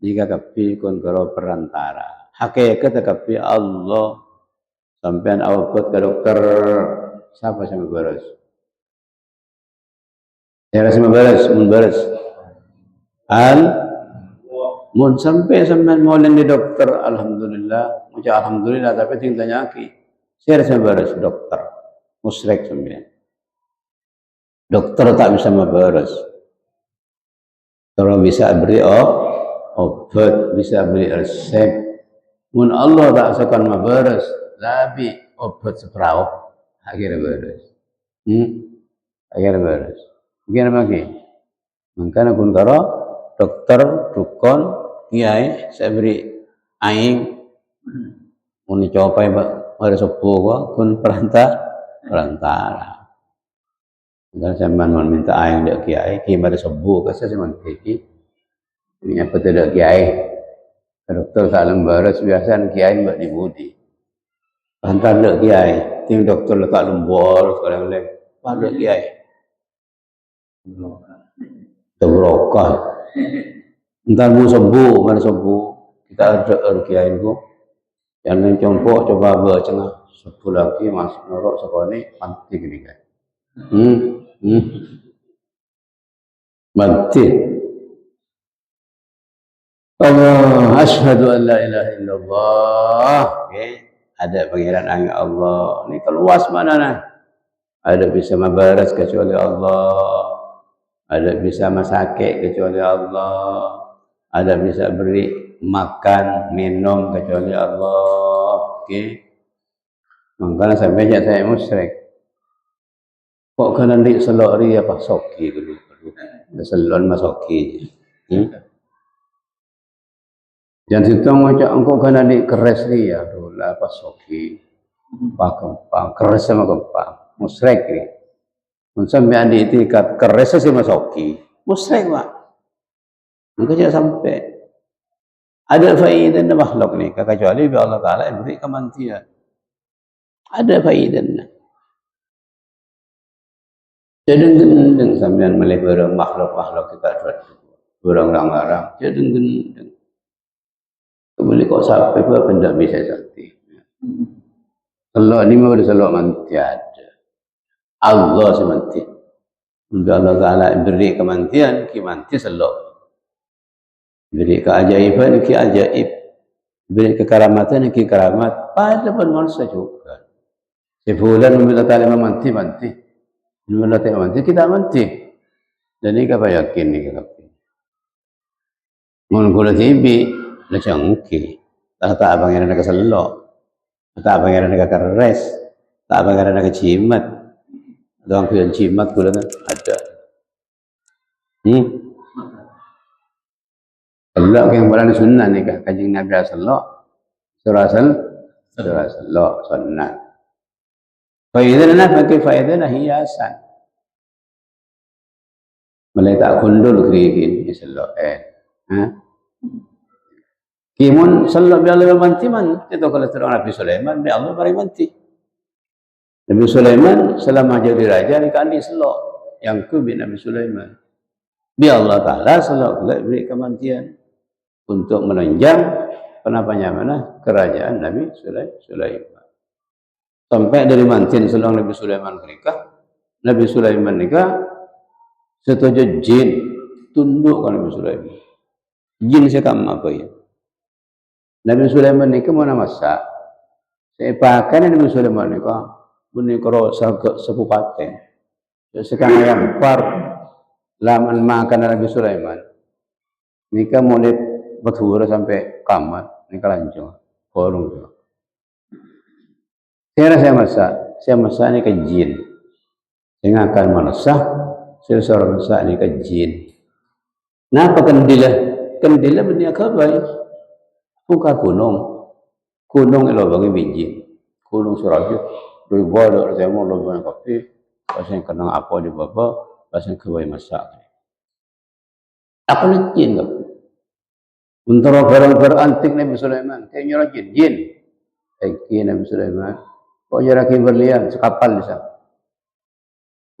[SPEAKER 1] jika kapi kun karo perantara. Hakikat kapi Allah sampean awakut ke dokter siapa sama beres? Ya sama beres. Mun sampai sampean mau di dokter alhamdulillah, macam alhamdulillah tapi tinggalnya aki. Saya sama beres dokter. Musyrik sampean. Dokter tak bisa memberes. Kalau bisa beri obat, bisa beri resep. Mun Allah tak akan memberes, tapi obat separuh akhirnya beres. Akhirnya beres. Bagaimana lagi? Makanya kun karo dokter, dukun, kiai, saya beri aing. Mun dicopai pada sepuh kun perantara. Dan saya minta aing dek kiai, pada sepuh ke saya cuma kiki. Ini apa tu dek kiai? Dokter salam baras biasa kiai mbak dibudi. Hantar dek kiai, tim dokter letak lembor sekarang lagi. Pada kiai. Terberokah. Entar bu sembuh, mana sembuh. Kita ada kiai itu. Jangan compok coba bercengah. Sepuluh lagi masuk norok sekolah ini mati gini kan. Mati. Allah, asyhadu an la ilaha illallah. Okay. Ada pangeran hanya Allah. Ini keluas mana nah? Ada bisa mabaras kecuali Allah. Ada bisa masakit kecuali Allah. Ada bisa beri makan, minum kecuali Allah. Okay. Makanya sampai saya musyrik. Kok kena di selori apa soki dulu. Selon masoki. Jangan situ macam engkau kena di keres ni ya. Lah apa soki. Kempang, keres sama kempang. Musyrik ni. Sampai andi itikat keres sama soki. Musyrik pak. Engkau jangan sampai. Ada faidah na makhluk ni. Kecuali Allah Ta'ala yang beri kemantian. Ada faidahnya. Jedeng-gendeng sampean melipir makhluk-makhluk kita orang larang. Jedeng-gendeng. Kembali kok sampai pun benda bisa sakti. Allah ni mau diselok mantiada. Allah semanti. Allah Ta'ala beri kemantian, kimanti selok. Beri keajaiban, ki ajaib. Beri kekaramatan, ki karamat. Pada pun manusia juga. Si fulan membela Ta'ala memanti-manti. Menurut manti kita manti. Dan ini apa yakin ni kita. Mun kula tibi la cangki. Tak abang yang nak selok. Tak abang yang nak keres. Tak abang yang nak cimat. Doang kuyan cimat kula ada. Selok yang berani sunnah ni kan kanjeng Nabi selok. Surah selok sunnah. Faedahnya pakai faedahnya hiasan. Meletak kundul kriin selok Kimun sallallahu alaihi wasallam itu kalau terang Nabi Sulaiman bi Allah bari manti. Nabi Sulaiman selama jadi raja ni kan di selok yang ku bi Nabi Sulaiman. Bi Allah Taala selok beri kemantian untuk menunjang penapanya mana kerajaan Nabi Sulaiman. Sampai dari mantin selang Nabi Sulaiman nikah. Nabi Sulaiman nikah setuju jin tunduk kan Nabi Sulaiman. Jin sekam apa ya? Nabi Sulaiman nikah mana masak? Saya pakai Nabi Sulaiman nikah menikah sepupaten. Sekarang yang par laman makan Nabi Sulaiman nikah mulai berhura sampai kamar nikah lanjut korong tu. Saya masak ni ke jin. Saya akan masak, saya suruh masak ni ke jin. Napa kendilah? Kendilah benda kabai. Buka gunung. Gunung elo bagi biji. Gunung Surajo. Dari bawah saya mau lobang kopi. Pasang kena apa di bawah. Pasang kabai masak. Apa ni jin tu? Untuk barang-barang antik Nabi Sulaiman. Saya nyuruh jin. Nabi Sulaiman. Kok nyeraki berlian sekapal di sana.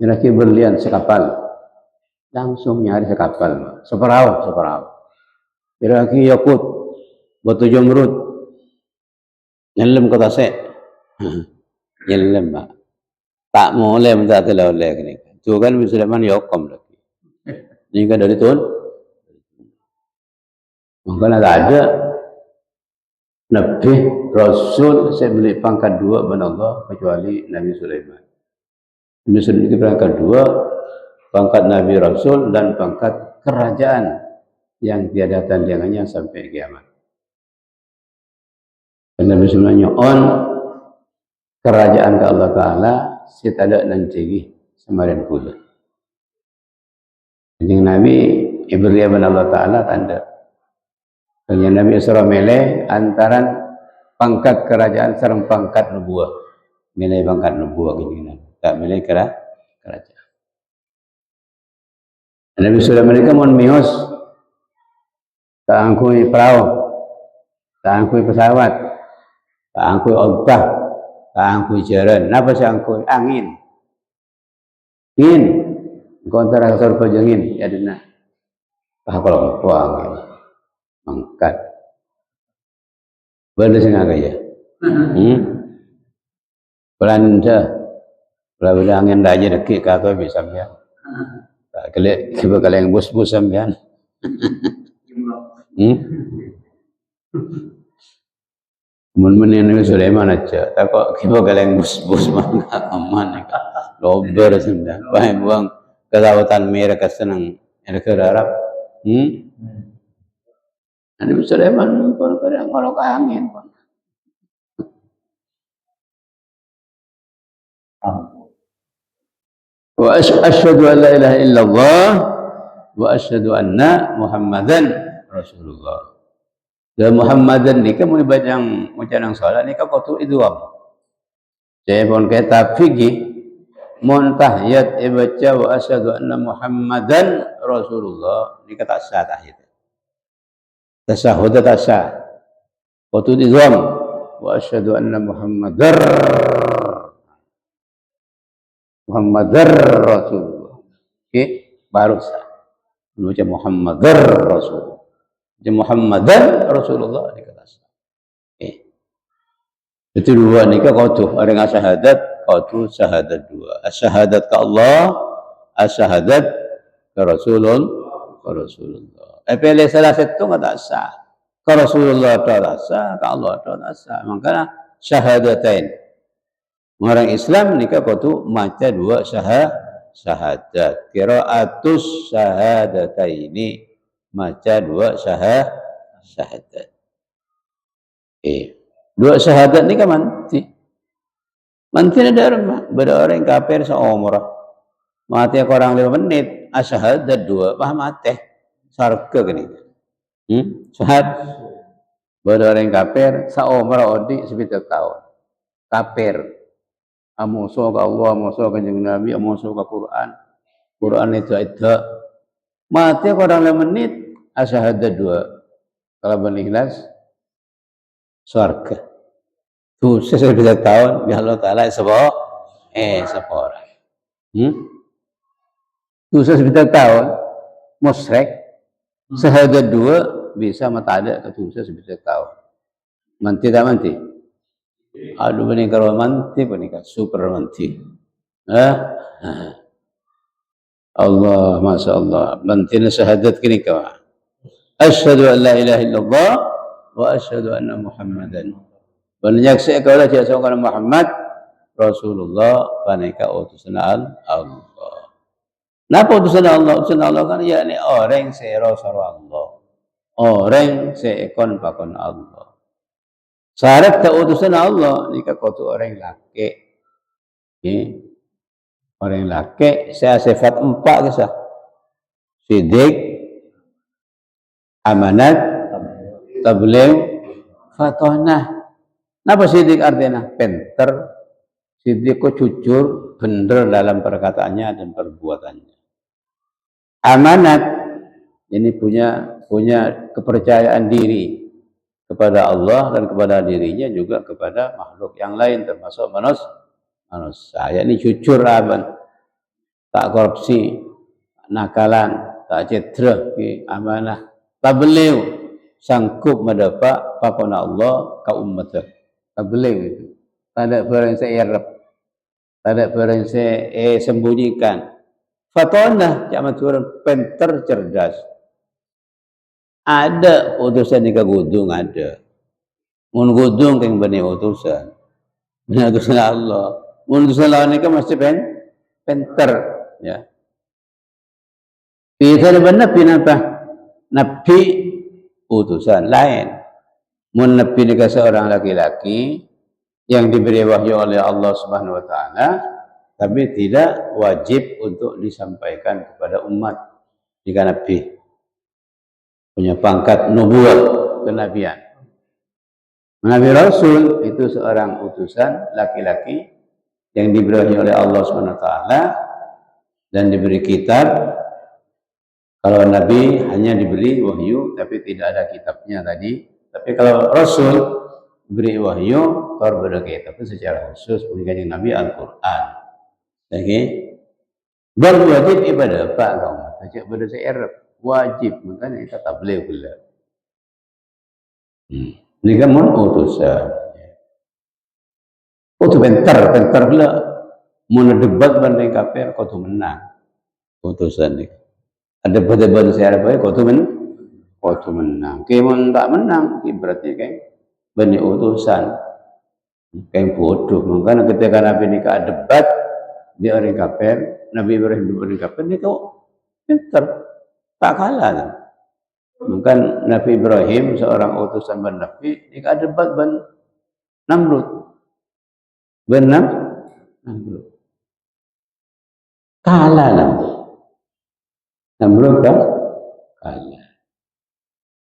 [SPEAKER 1] Nyeraki berlian sekapal. Langsung nyari sekapal. Seperau. Nyeraki yakut. Batu jumrut. Nyelam kota sek. Nyelam pak. Tak boleh minta oleh ni. Tu kan Nabi Sulaiman yakum lagi. Ini kan dari Tuhan. Makanya tak ada Nabi, Rasul, saya beli pangkat 2 benar Allah kecuali Nabi Sulaiman. Nabi Sulaiman itu pangkat 2, pangkat Nabi Rasul dan pangkat kerajaan yang tiada tandingannya sampai kiamat. Dan Nabi Sulaiman on kerajaan ke Allah Ta'ala setada dan cegi semarin kula. Jadi Nabi Ibrahim dan Allah Ta'ala tanda. Yang Nabi Isra Mele antaran pangkat kerajaan sareng pangkat nubuah. Mele pangkat nubuah gini. Tak mele kerajaan. Nabi Sulaiman mereka mohon mios. Tak angkui perahu. Tak angkui pesawat. Tak angkui ombak. Tak angkui jaran. Napa sih angkui? Angin. Angin. Engkau antara kasar pejengin. Ya dina. Kalau angin. Angkat. Benda sing agak ya. Belanja. Kalau angin raja dekik kata bisa sampean. Tak kelek yang bus-bus sampean. Mun Nabi Sulaiman aja, tak kok kita galeng bus mana aman ka. Lober senda. Bae buang ke lautan merah ke senang ke Arab. Nabi Sulaiman pun kadang kalau ke angin pun. Wa asyhadu an la ilaha illallah wa asyhadu anna Muhammadan Rasulullah. Dan Muhammadan ni kan baca yang ucapan salat ni kan qatu idgham. Saya pun kata fikih mun tahiyat baca wa asyhadu anna Muhammadan Rasulullah ni kata sah tahiyat. Tasahhud tak sah. Qatu idgham wa asyhadu anna Muhammadar Rasulullah. Okey, baru sah. Baca Muhammadar Rasulullah. Muhammadan Rasulullah dikatakan. Itu dua nikah qatu orang syahadat qatu syahadat dua. Syahadat ke Allah, syahadat ke Rasulullah. Pilih salah satu enggak sah. Ke Rasulullah tak sah, ke Allah tak sah. Makanya syahadatain. Orang Islam nikah qatu maca dua syahadat. Qiraatus syahadataini. Maca dua syahadat. Dua syahadat ni kan mati. Mati ada orang kafir seumur. Mati orang 5 menit. Syahadat dua. Paham mati. Sarga kan itu. Syahadat. Ada orang kafir seumur odi 7 tahun. Kafir. Amusuh ke Allah, amusuh ke Nabi, amusuh ke Quran. Quran itu ada. Mati orang 5 menit, syahadat 2. Kalau berikhlas, surga. Tuh, sesudah tahun, ya Allah Ta'ala sepora. Tuh, sesudah tahun, musyrik, syahadat 2, bisa mata ada ke tuh, sesudah tahun. Manti tak manti? Aduh, benih kalau manti, benih super manti. Allah, Masya Allah. Mantina syahadat kini kau. Asyhadu an la ilaha illallah wa asyhadu anna Muhammadan. Menyaksikan kau lah seorang Muhammad Rasulullah panika utusan Allah. Napa utusan Allah? Utusan Allah kan yakni orang sero Allah. Orang seekon pakon Allah. Syarat ke utusan Allah nikah kau tu orang laki. Orang laki, saya sifat 4 kisah. Sidik, amanat, tabligh, fatonah. Apa sidik artinya? Pinter. Sidik kok jujur, benar dalam perkataannya dan perbuatannya. Amanat, ini punya kepercayaan diri kepada Allah dan kepada dirinya juga kepada makhluk yang lain termasuk manusia. Saya ini jujur tak korupsi, nakalan, tak cedera, amanah. Tak beliau sanggup mendapat pakon Allah ke umat. Tak beliau itu. Tak ada barang saya erap, tak ada barang saya sembunyikan. Fatonah, jaman turun pinter cerdas. Ada utusan di kegudung ada. Mun gudung yang benih utusan. Benih utusan Allah. Utusan lawan ini kan mesti pinter, ya. Bisa benar nabi apa? Nabi utusan lain. Mun nabi ini seorang laki-laki yang diberi wahyu oleh Allah Subhanahu Wa Taala, tapi tidak wajib untuk disampaikan kepada umat jika nabi punya pangkat nubuat kenabian. Nabi Rasul itu seorang utusan laki-laki yang diberi oleh Allah Subhanahu Wa Taala dan diberi kitab. Kalau Nabi hanya diberi wahyu tapi tidak ada kitabnya tadi. Tapi kalau Rasul diberi wahyu berbeda kitab itu secara khusus mengenai Nabi Al-Quran. Jadi berwajib ibadah Pak kaum. Sejak pada saya wajib makanya kita tak boleh pula. Ini kan utusan. Kau tu bentar pula. Mau debat banding kafir, kau tu menang. Utusan ni. Ada debat saya apa? Kau tu waktu menang. Kimun tak menang, berarti kan bani utusan. Kayak bodoh. Makanya ketika Nabi nikah debat di orang kafir, Nabi Ibrahim di orang kafir, dia kok pintar, tak kalah. Kan? Maka Nabi Ibrahim seorang utusan ban Nabi nikah debat ban Namrud. Benar? Namrud. Kalah Namrud. Namrud kan? Kalah.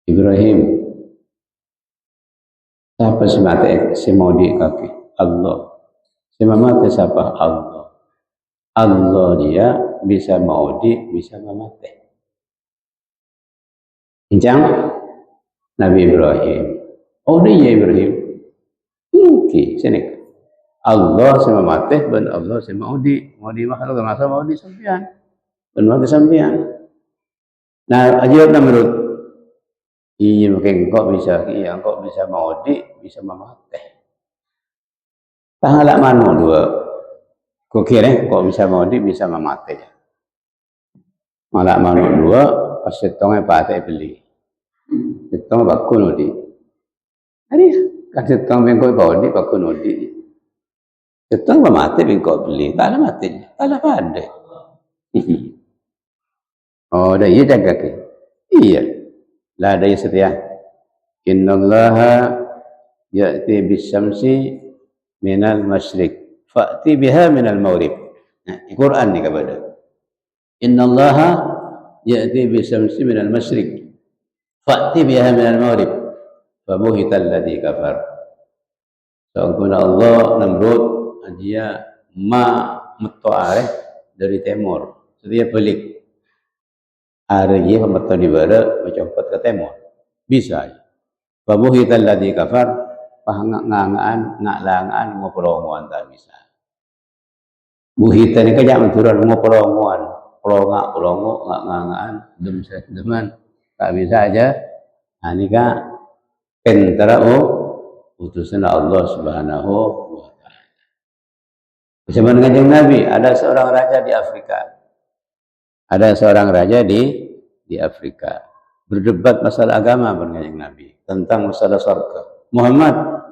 [SPEAKER 1] Ibrahim. Siapa si mati si mau di kaki? Allah. Si mati siapa? Allah. Allah dia bisa maudi, bisa memati. Bincang Nabi Ibrahim. Oh dia Ibrahim. Oke, sini. Allah sama mati dan Allah sama maudi. Maudi makhluk masa maudi sampian. Dan maudi sampian. Nah, ajib Namrud. Iya, mungkin engkau bisa maudi, bisa memati. Tanggalak mana dua? Kau kira kau bisa maudi, bisa memati. Malak mana dua? Pas setongnya pakai beli. Setong bakun odi. Hari kan setong bengkoi maudi, bakun odi. Setong memati bengkoi beli. Tak ada mati, tak ada pada. Oh, dah iya jaga ke? Iya. Lah ada setia. Innallaha ya'ti bisyamsi minal masyriq fa'ti biha minal maghrib. Nah, Al-Quran ni kepada. Innallaha ya'ti bisyamsi minal masyriq fa'ti biha minal maghrib fabuhital ladzi kafar. Sangkuna Allah Namrud dia meto dari timur. Setia balik. Hari ini pemerintah di barat mencopot ke timur. Bisa. Fabuhital ladzi kafar, pahangangaan, ngaklangaan, ngoprolongan tak bisa. Buhita ni kejak menturun ngoprolongan, pelongak, ngaklangaan, deman, tak bisa aja. Nah, ini kan pentera utusan Allah Subhanahu wa taala. Zaman Kanjeng Nabi ada seorang raja di Afrika. Ada seorang raja di Afrika berdebat masalah agama dengan Nabi tentang masalah surga. Muhammad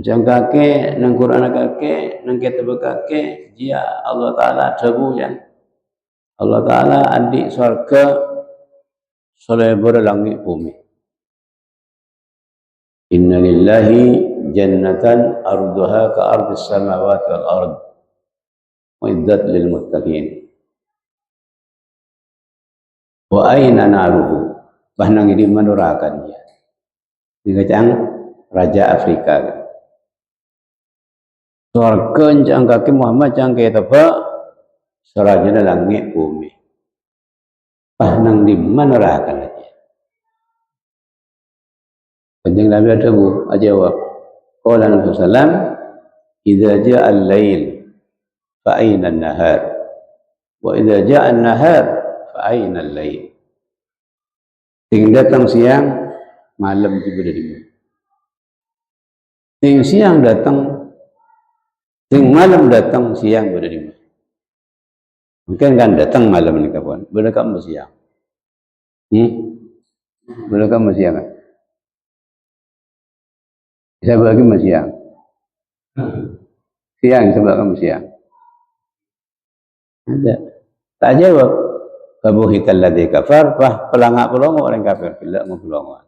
[SPEAKER 1] jangan kake nang Quran kake nang kitab kake dia Allah Taala dawu yang Allah Taala adik surga selebar langit bumi. Inna lillahi jannatan arduha ka ardis samawati wal ard. Uiddat lil muttaqin. Wa aina naruhu bahnang ini menurakan dia dikacang raja Afrika surga jang kaki Muhammad jang kaya apa serajana langit bumi bahnang di menurakan dia Kanjeng Nabi ada jawab qala Nabi sallam idza ja'a al-lail fa aina an-nahar wa idza ja'a an-nahar aina al-lail. Ting datang siang, malam tiba dari mana? Ting siang datang, ting malam datang, siang berada di mana? Mungkin kan datang malam ni kawan, berdekat siang. Berdekat siang kan? Saya bagi siang. Siang sebab kamu siang. Ada. Tak jawab. Fabuhital ladzi kafar, pelangak-pelongok orang kafir, bila ngepelongok.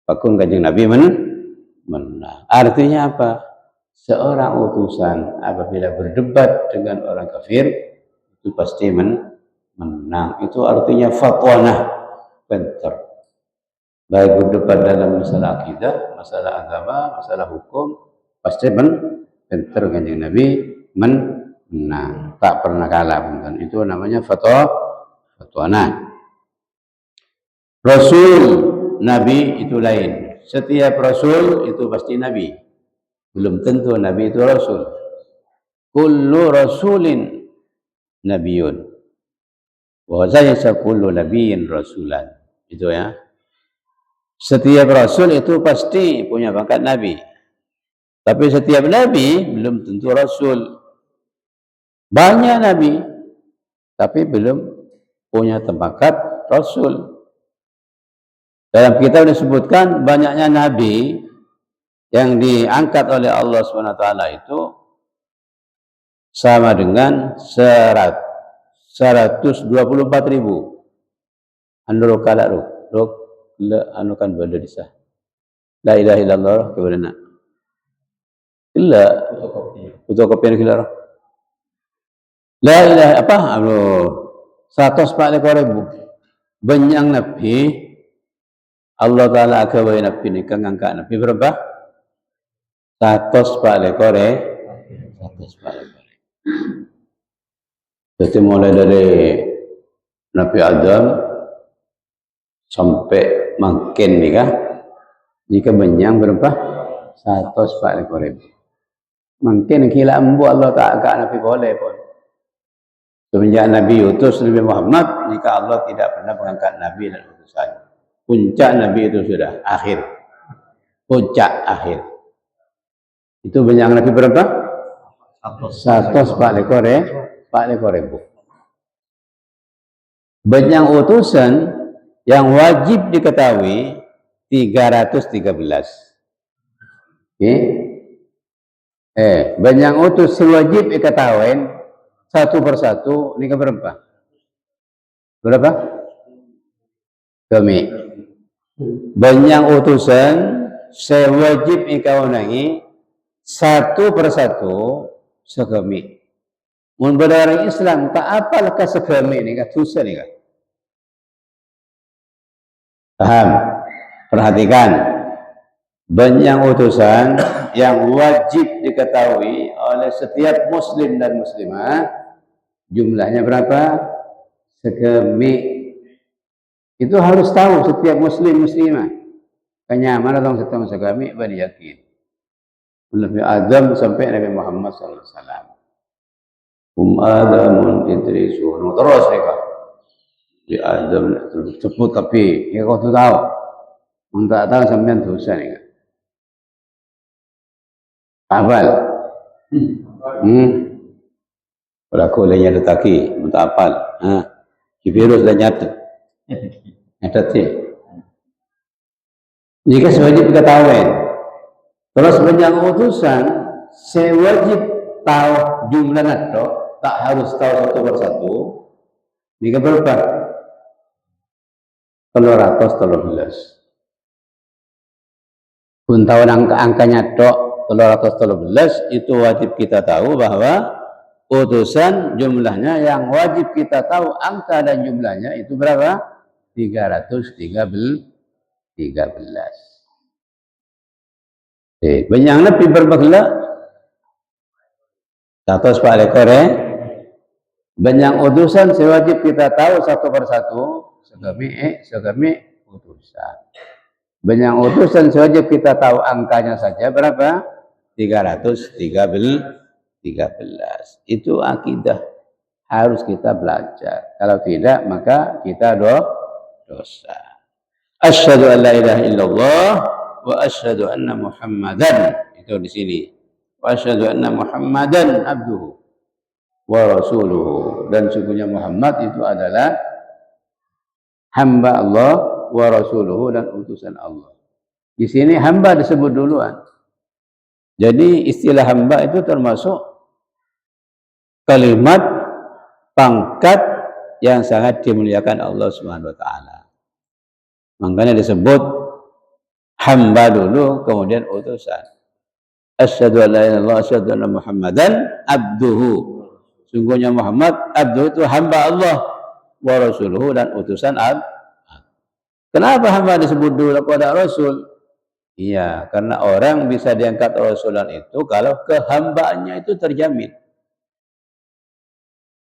[SPEAKER 1] Pakun Kanjeng Nabi menang. Artinya apa? Seorang utusan apabila berdebat dengan orang kafir itu pasti menang. Itu artinya fatwanah, pintar. Baik berdebat dalam masalah akidah, masalah agama, masalah hukum, pasti pintar Kanjeng Nabi menang. Tak pernah kalah. Itu namanya fatwanah. Rasul Nabi itu lain. Setiap Rasul itu pasti Nabi. Belum tentu Nabi itu Rasul. Kullu Rasulin Nabiyun. Wa zayasa kullu Nabiyin Rasulan. Itu ya. Setiap Rasul itu pasti punya pangkat Nabi. Tapi setiap Nabi belum tentu Rasul. Banyak Nabi. Tapi belum punya pangkat Rasul. Dalam kitab disebutkan banyaknya nabi yang diangkat oleh Allah SWT itu sama dengan 124.000. Anu kala ruk le anu kan benda disah. La ilaha illallah kebenaran. Illa fotokopi ni kira. La ilaha apa? Anu 140.000. Banyak nabi Allah Taala akabai nabi ni kang angkat nabi berapa? 140.000. Jadi mulai dari Nabi Adam sampai makin ni kah? Jika benyang berapa? 140.000. Mungkin kila embu Allah tak angkat Nabi boleh pun. Semenjak Nabi utus Nabi Muhammad, jika Allah tidak pernah mengangkat Nabi dan utusan. Puncak Nabi itu sudah akhir. Puncak akhir. Itu benyang Nabi berapa? 140.000. Benyang utusan yang wajib diketahui 313. Okay. Benyang utus wajib diketahui satu persatu ini ke berapa? Berapa? Kami. Benyang utusan sewajib ikaunangi satu persatu sekami. Mun berdarah Islam tak apalkah sekami ni kah dosa ni kah? Paham? Perhatikan. Benyang utusan yang wajib diketahui oleh setiap muslim dan muslimah jumlahnya berapa? Sekami. Itu harus tahu setiap muslim muslimah. Kenyaman dong setiap sekami bani yakin. Nabi Adam sampai Nabi Muhammad sallallahu alaihi wasallam. Adamun Idrisun. Terus mereka. Di Adam sebut tapi ya kau tu tahu. Entah tahu sampean dosa ni. Hafal. Berlaku lainnya letaki, minta hafal. Virus dah nyata. Nyata sih. Jika sewajib ketahuan. Terus banyak utusan, sewajib tahu jumlah nato, tak harus tahu satu persatu. Jika berapa? 313. Pun tahu angkanya tok 313 itu wajib kita tahu bahwa utusan jumlahnya yang wajib kita tahu angka dan jumlahnya itu berapa? 313. Banyak lebih berbagla 140. Banyak utusan sewajib kita tahu satu persatu sekami utusan. Banyak utusan sewajib kita tahu angkanya saja berapa? 313. Itu akidah harus kita belajar. Kalau tidak maka kita dosa. Asyhadu an la ilaha illallah wa asyhadu anna Muhammadan. Itu di sini. Wa asyhadu anna Muhammadan abduhu wa rasuluhu. Dan sungguhnya Muhammad itu adalah hamba Allah wa rasuluhu dan utusan Allah. Di sini hamba disebut duluan. Jadi istilah hamba itu termasuk kalimat pangkat yang sangat dimuliakan Allah Subhanahu wa taala. Makanya disebut hamba dulu kemudian utusan. Asyhadu an la ilaha illallah asyhadu anna Muhammadan abduhu. Sungguhnya Muhammad abduhu itu hamba Allah wa rasuluhu dan utusan Allah. Kenapa hamba disebut dulu kepada Rasul? Iya, karena orang bisa diangkat Rasulan itu kalau kehambaannya itu terjamin.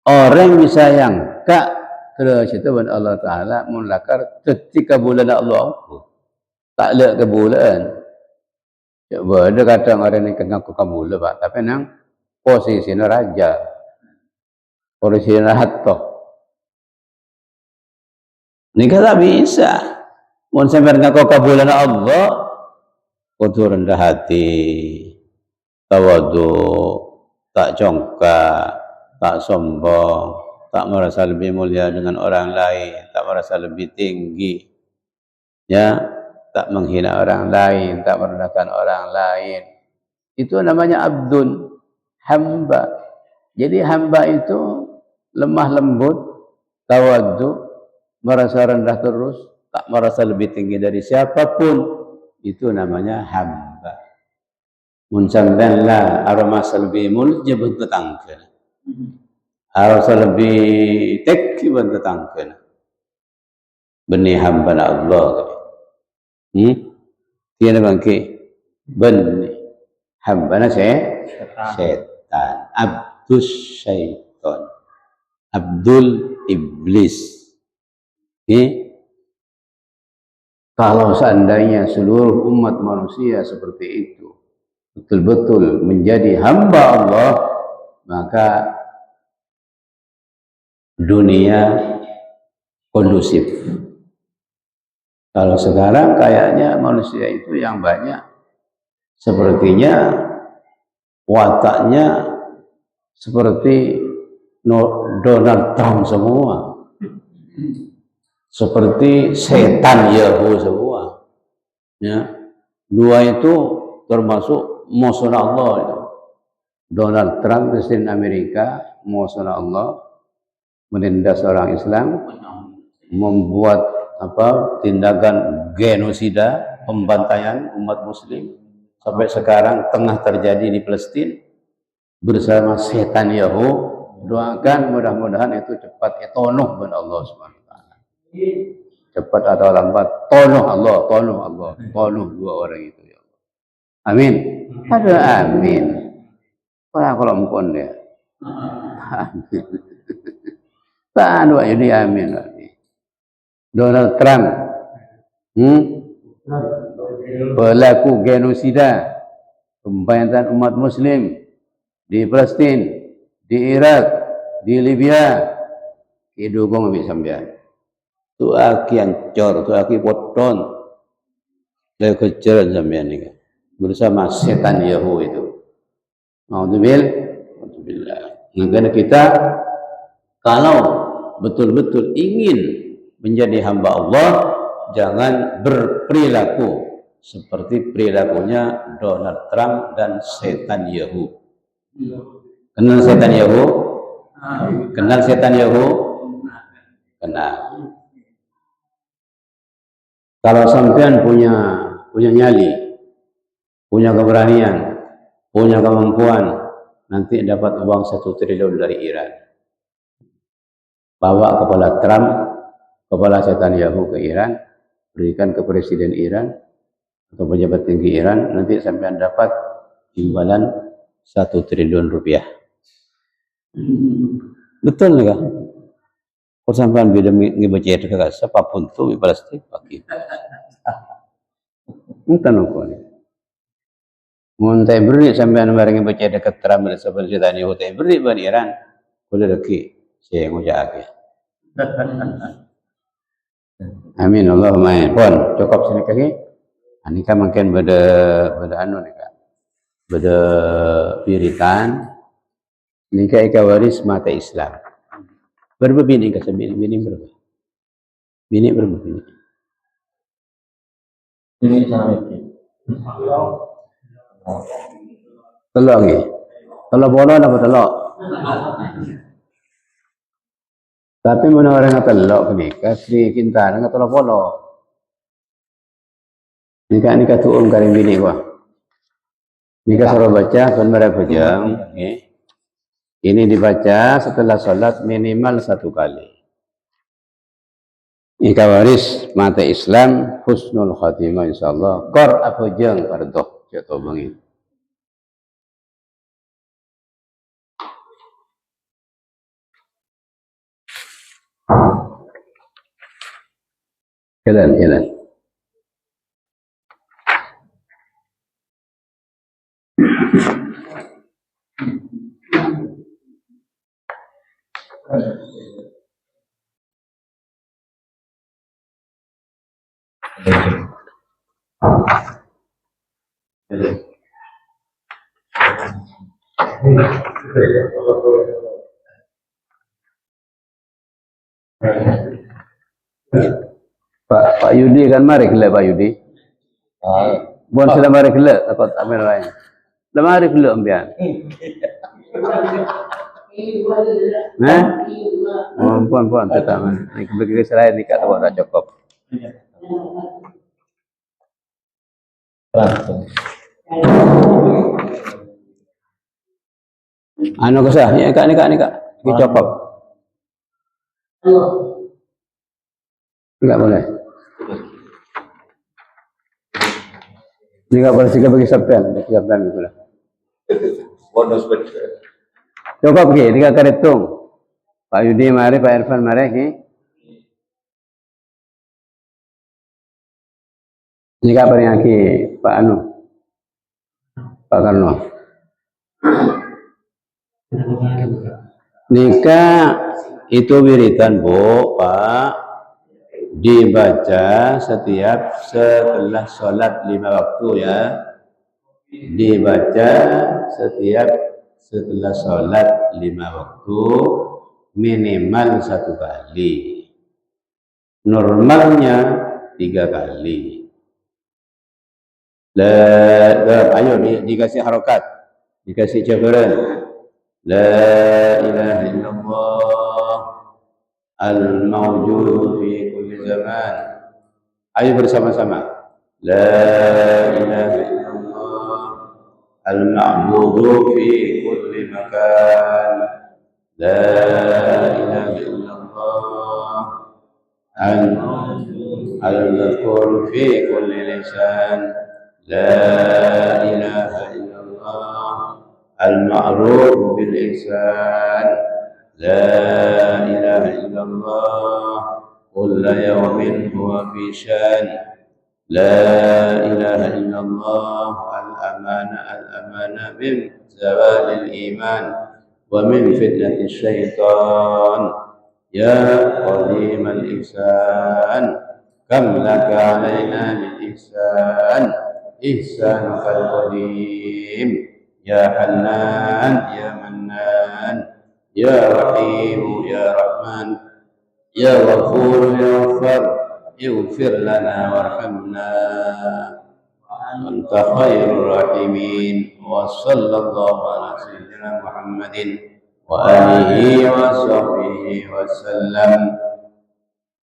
[SPEAKER 1] Orang bisa yang terus itu Allah Ta'ala mulakar ketika bulan Allah tak ada ke bulan. Coba ada kadang orang ni ngaku kamu le Pak, tapi nang posisinya raja. Posisinya hatta. Ni tak bisa. Mun sampean ngaku kabulan Allah, kudu rendah hati, tawadhu, tak congkak, tak sombong, tak merasa lebih mulia dengan orang lain, tak merasa lebih tinggi. ya, tak menghina orang lain, tak merendahkan orang lain. Itu namanya abdun, hamba. Jadi hamba itu lemah lembut, tawadhu, merasa rendah terus, tak merasa lebih tinggi dari siapapun. Itu namanya hamba. Mun sampean la arama lebih mulut jebut tetangga. Harus lebih tek jebut tetangga. Benih hamba Allah. Tiada bangki benih hamba na setan. Abdus syaitan. Abdul iblis. Kalau seandainya seluruh umat manusia seperti itu, betul-betul menjadi hamba Allah, maka dunia kondusif. Kalau sekarang kayaknya manusia itu yang banyak sepertinya wataknya seperti Donald Trump semua, seperti setan Yahoo semua. Ya, dua itu termasuk musuh Allah itu. Donald Trump, Presiden Amerika, musuh Allah, menindas orang Islam, membuat tindakan genosida, pembantaian umat Muslim sampai sekarang tengah terjadi di Palestina bersama setan Yahoo. Doakan mudah-mudahan itu cepat etonoh kepada Allah Subhanahu wa taala. Cepat atau lambat tonoh Allah, tonoh dua orang itu ya Allah. Amin. Ada amin. Kalau mungkin dia. Amin. Tak ada jadi amin. Donald Trump, pelaku genosida, pembantaian umat Muslim di Palestina, di Irak, di Libya, didukung habis sampean. Tu aki ancor, tu aki poton, dari kejaran sampean ini bersama setan Yahoo itu. Alhamdulillah. Makanya kita kalau betul-betul ingin menjadi hamba Allah, jangan berperilaku seperti perilakunya Donald Trump dan setan Yahoo. Kenal setan Yahoo? Kenal setan Yahoo? Kenal. Kalau sampean punya nyali, punya keberanian, punya kemampuan, nanti dapat uang 1 triliun dari Iran. Bawa kepala Trump, kepala setan Yahoo ke Iran, berikan ke Presiden Iran atau pejabat tinggi Iran, nanti sampean dapat imbalan 1 triliun rupiah. Betul enggak? Kalau sampean beda ngebaca itu kagak apapun tuh di plastik pakai. Entah nopo ni. Mun teh beri sampean bareng baca dekat Trump dan sepan setan Yahoo teh beri ban Iran, boleh lagi saya ngucap. Amin Allahumma amin. Pon cukup sini kaki. Ini kan mungkin beda anu nih kak. Beda piritan. Ini ika waris mata Islam. Berapa bini kak bini berapa? Bini berapa bini? Ini sama ini. Telok ni. Telok bola apa telok? Tapi mana orang yang telok ni kasih cinta dengan telok bola. Nikah tuung karing bini gua. Nikah suruh baca mereka pejang. Ini dibaca setelah sholat minimal 1 kali. Nikah waris mata Islam husnul khatimah insyaallah. Kor apa jeng pardoh jatuh bangin. Jalan. Pak Yudi kan mari kelak Pak Yudi. Bukan sudah mari kelak takut ambil lain. Dah mari kelak ambian. Puan tetap ni bagi saya ni kat awak tak cukup. Anu kesah, ni kak. Ni cukup. Enggak boleh. Ni enggak boleh sikap bagi sampean pula. Bonus betul. Cukup ke? Tiga kali hitung. Pak Yudi mari, Pak Irfan mari ke? Ini kabar yang ke Pak Anu, Pak Karno. Nikah itu wiridan Bu, Pak. Dibaca setiap setelah sholat 5 waktu ya. Dibaca setiap setelah sholat 5 waktu minimal 1 kali. Normalnya 3 kali. Ayo dikasih harokat, dikasih jabaran. La ilaha illallah al-mawjud fi kulli zaman. Ayo bersama-sama. La ilaha illallah al-ma'budu fi kulli makan. La ilaha illallah al-madhkur fi kulli lisan. La ilaha illallah al-ma'ruf bil ihsan. La ilaha illallah kulla yawmin huwa fi shan. La ilaha illallah al-amana min zawalil iman wa min fitnatis syaitan. Ya qadimal ihsan kam laka alaina min ihsan ihsanukal qadim. Ya Hannan ya Mannan ya Rahim ya Rahman ya Ghafur ya Ghaffar ighfir lana warhamna anta khairur rahimin. Wa sallallahu ala sayyidina Muhammadin wa alihi wa sahbihi wa sallam.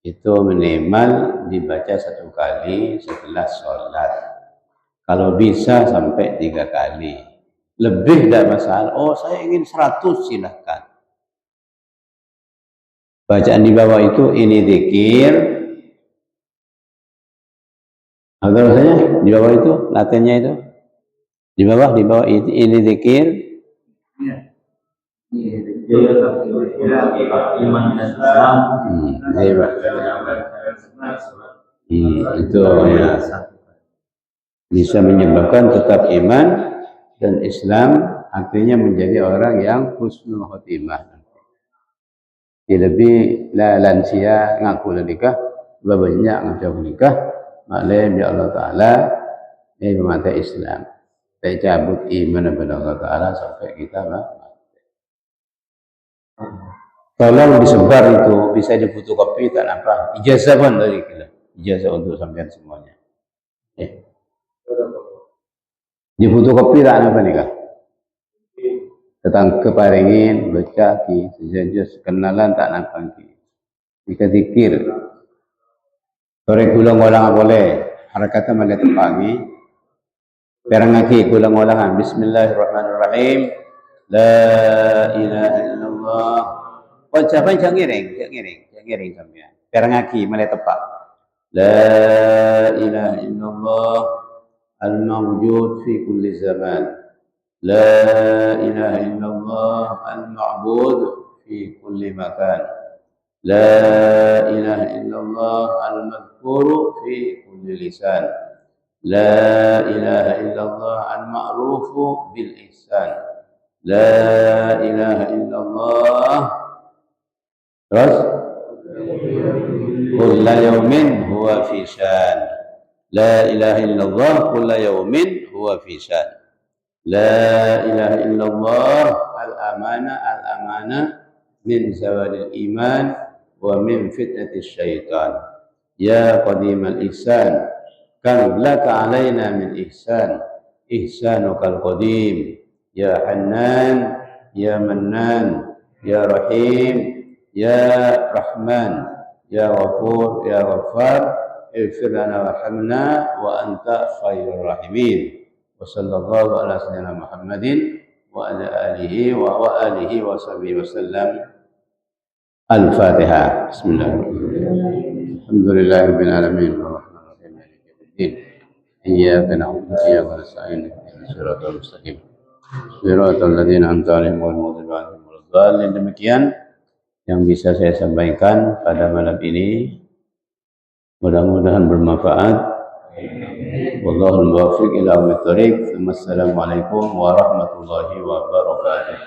[SPEAKER 1] Itu minimal dibaca 1 kali setelah sholat. Kalau bisa sampai 3 kali. Lebih tidak masalah. Oh, saya ingin 100, silahkan. Bacaan di bawah itu ini zikir. Apa rasanya? Di bawah itu, latennya itu. Di bawah ini zikir. Iman dan Islam. Itu ya. Bisa menyebabkan tetap iman dan Islam, artinya menjadi orang yang husnul khotimah. Lebih lansia ngaku nikah, banyak ngaku nikah, maklum ya Allah Taala ini memakai Islam. Saya cabut iman kepada Allah Taala sampai kita tolong disebar itu, bisa difotokopi tak apa. Ijazah pun dari kita, ijazah untuk sampean semuanya. Difotokopi tak apa nikah. Tentang keparingin baca ki sejenis kenalan tak nampak ki. Jika zikir sore gulang-gulang boleh harakatnya mana tepangi perangaki gulang-gulangan bismillahirrahmanirrahim la ilaha illallah ucapan jangan ngiring sampean perangaki mana tepak la ilaha illallah al-mawjud fi kulli zaman. La ilaha illallah al-ma'bud fi kulli makan. La ilaha illallah al-madhkur fi kulli lisan. La ilaha illallah al-ma'ruf bil ihsan. La ilaha illallah terus kulla yawmin huwa fi shan. La ilaha illallah kulla yawmin huwa fi shan. La ilaha illallah al-amana min zawalil iman wa min fitnatis syaitan. ya qadimal ihsan kam laka alaina min ihsan ihsanukal qadim ya Hannan ya Mannan ya Rahim ya Rahman ya Ghafur ya Ghaffar ighfir lana warhamna wa anta khairur rahimin wa sallallahu ala sayyidina Muhammadin wa ala alihi wa sahbihi wasallam. Al-Fatihah. Bismillahirrahmanirrahim. Alhamdulillahirabbil alamin arrahmanirrahim maliki yaumiddin. Iyyaka na'budu wa iyyaka nasta'in ihdinas siratal mustaqim. Siratal ladzina an'amta 'alaihim ghairil maghdubi 'alaihim waladdallin. Demikian yang bisa saya sampaikan pada malam ini. Mudah-mudahan bermanfaat. Wallahul muwaffiq ila aqwamit thoriq. Wassalamualaikum warahmatullahi wabarakatuh.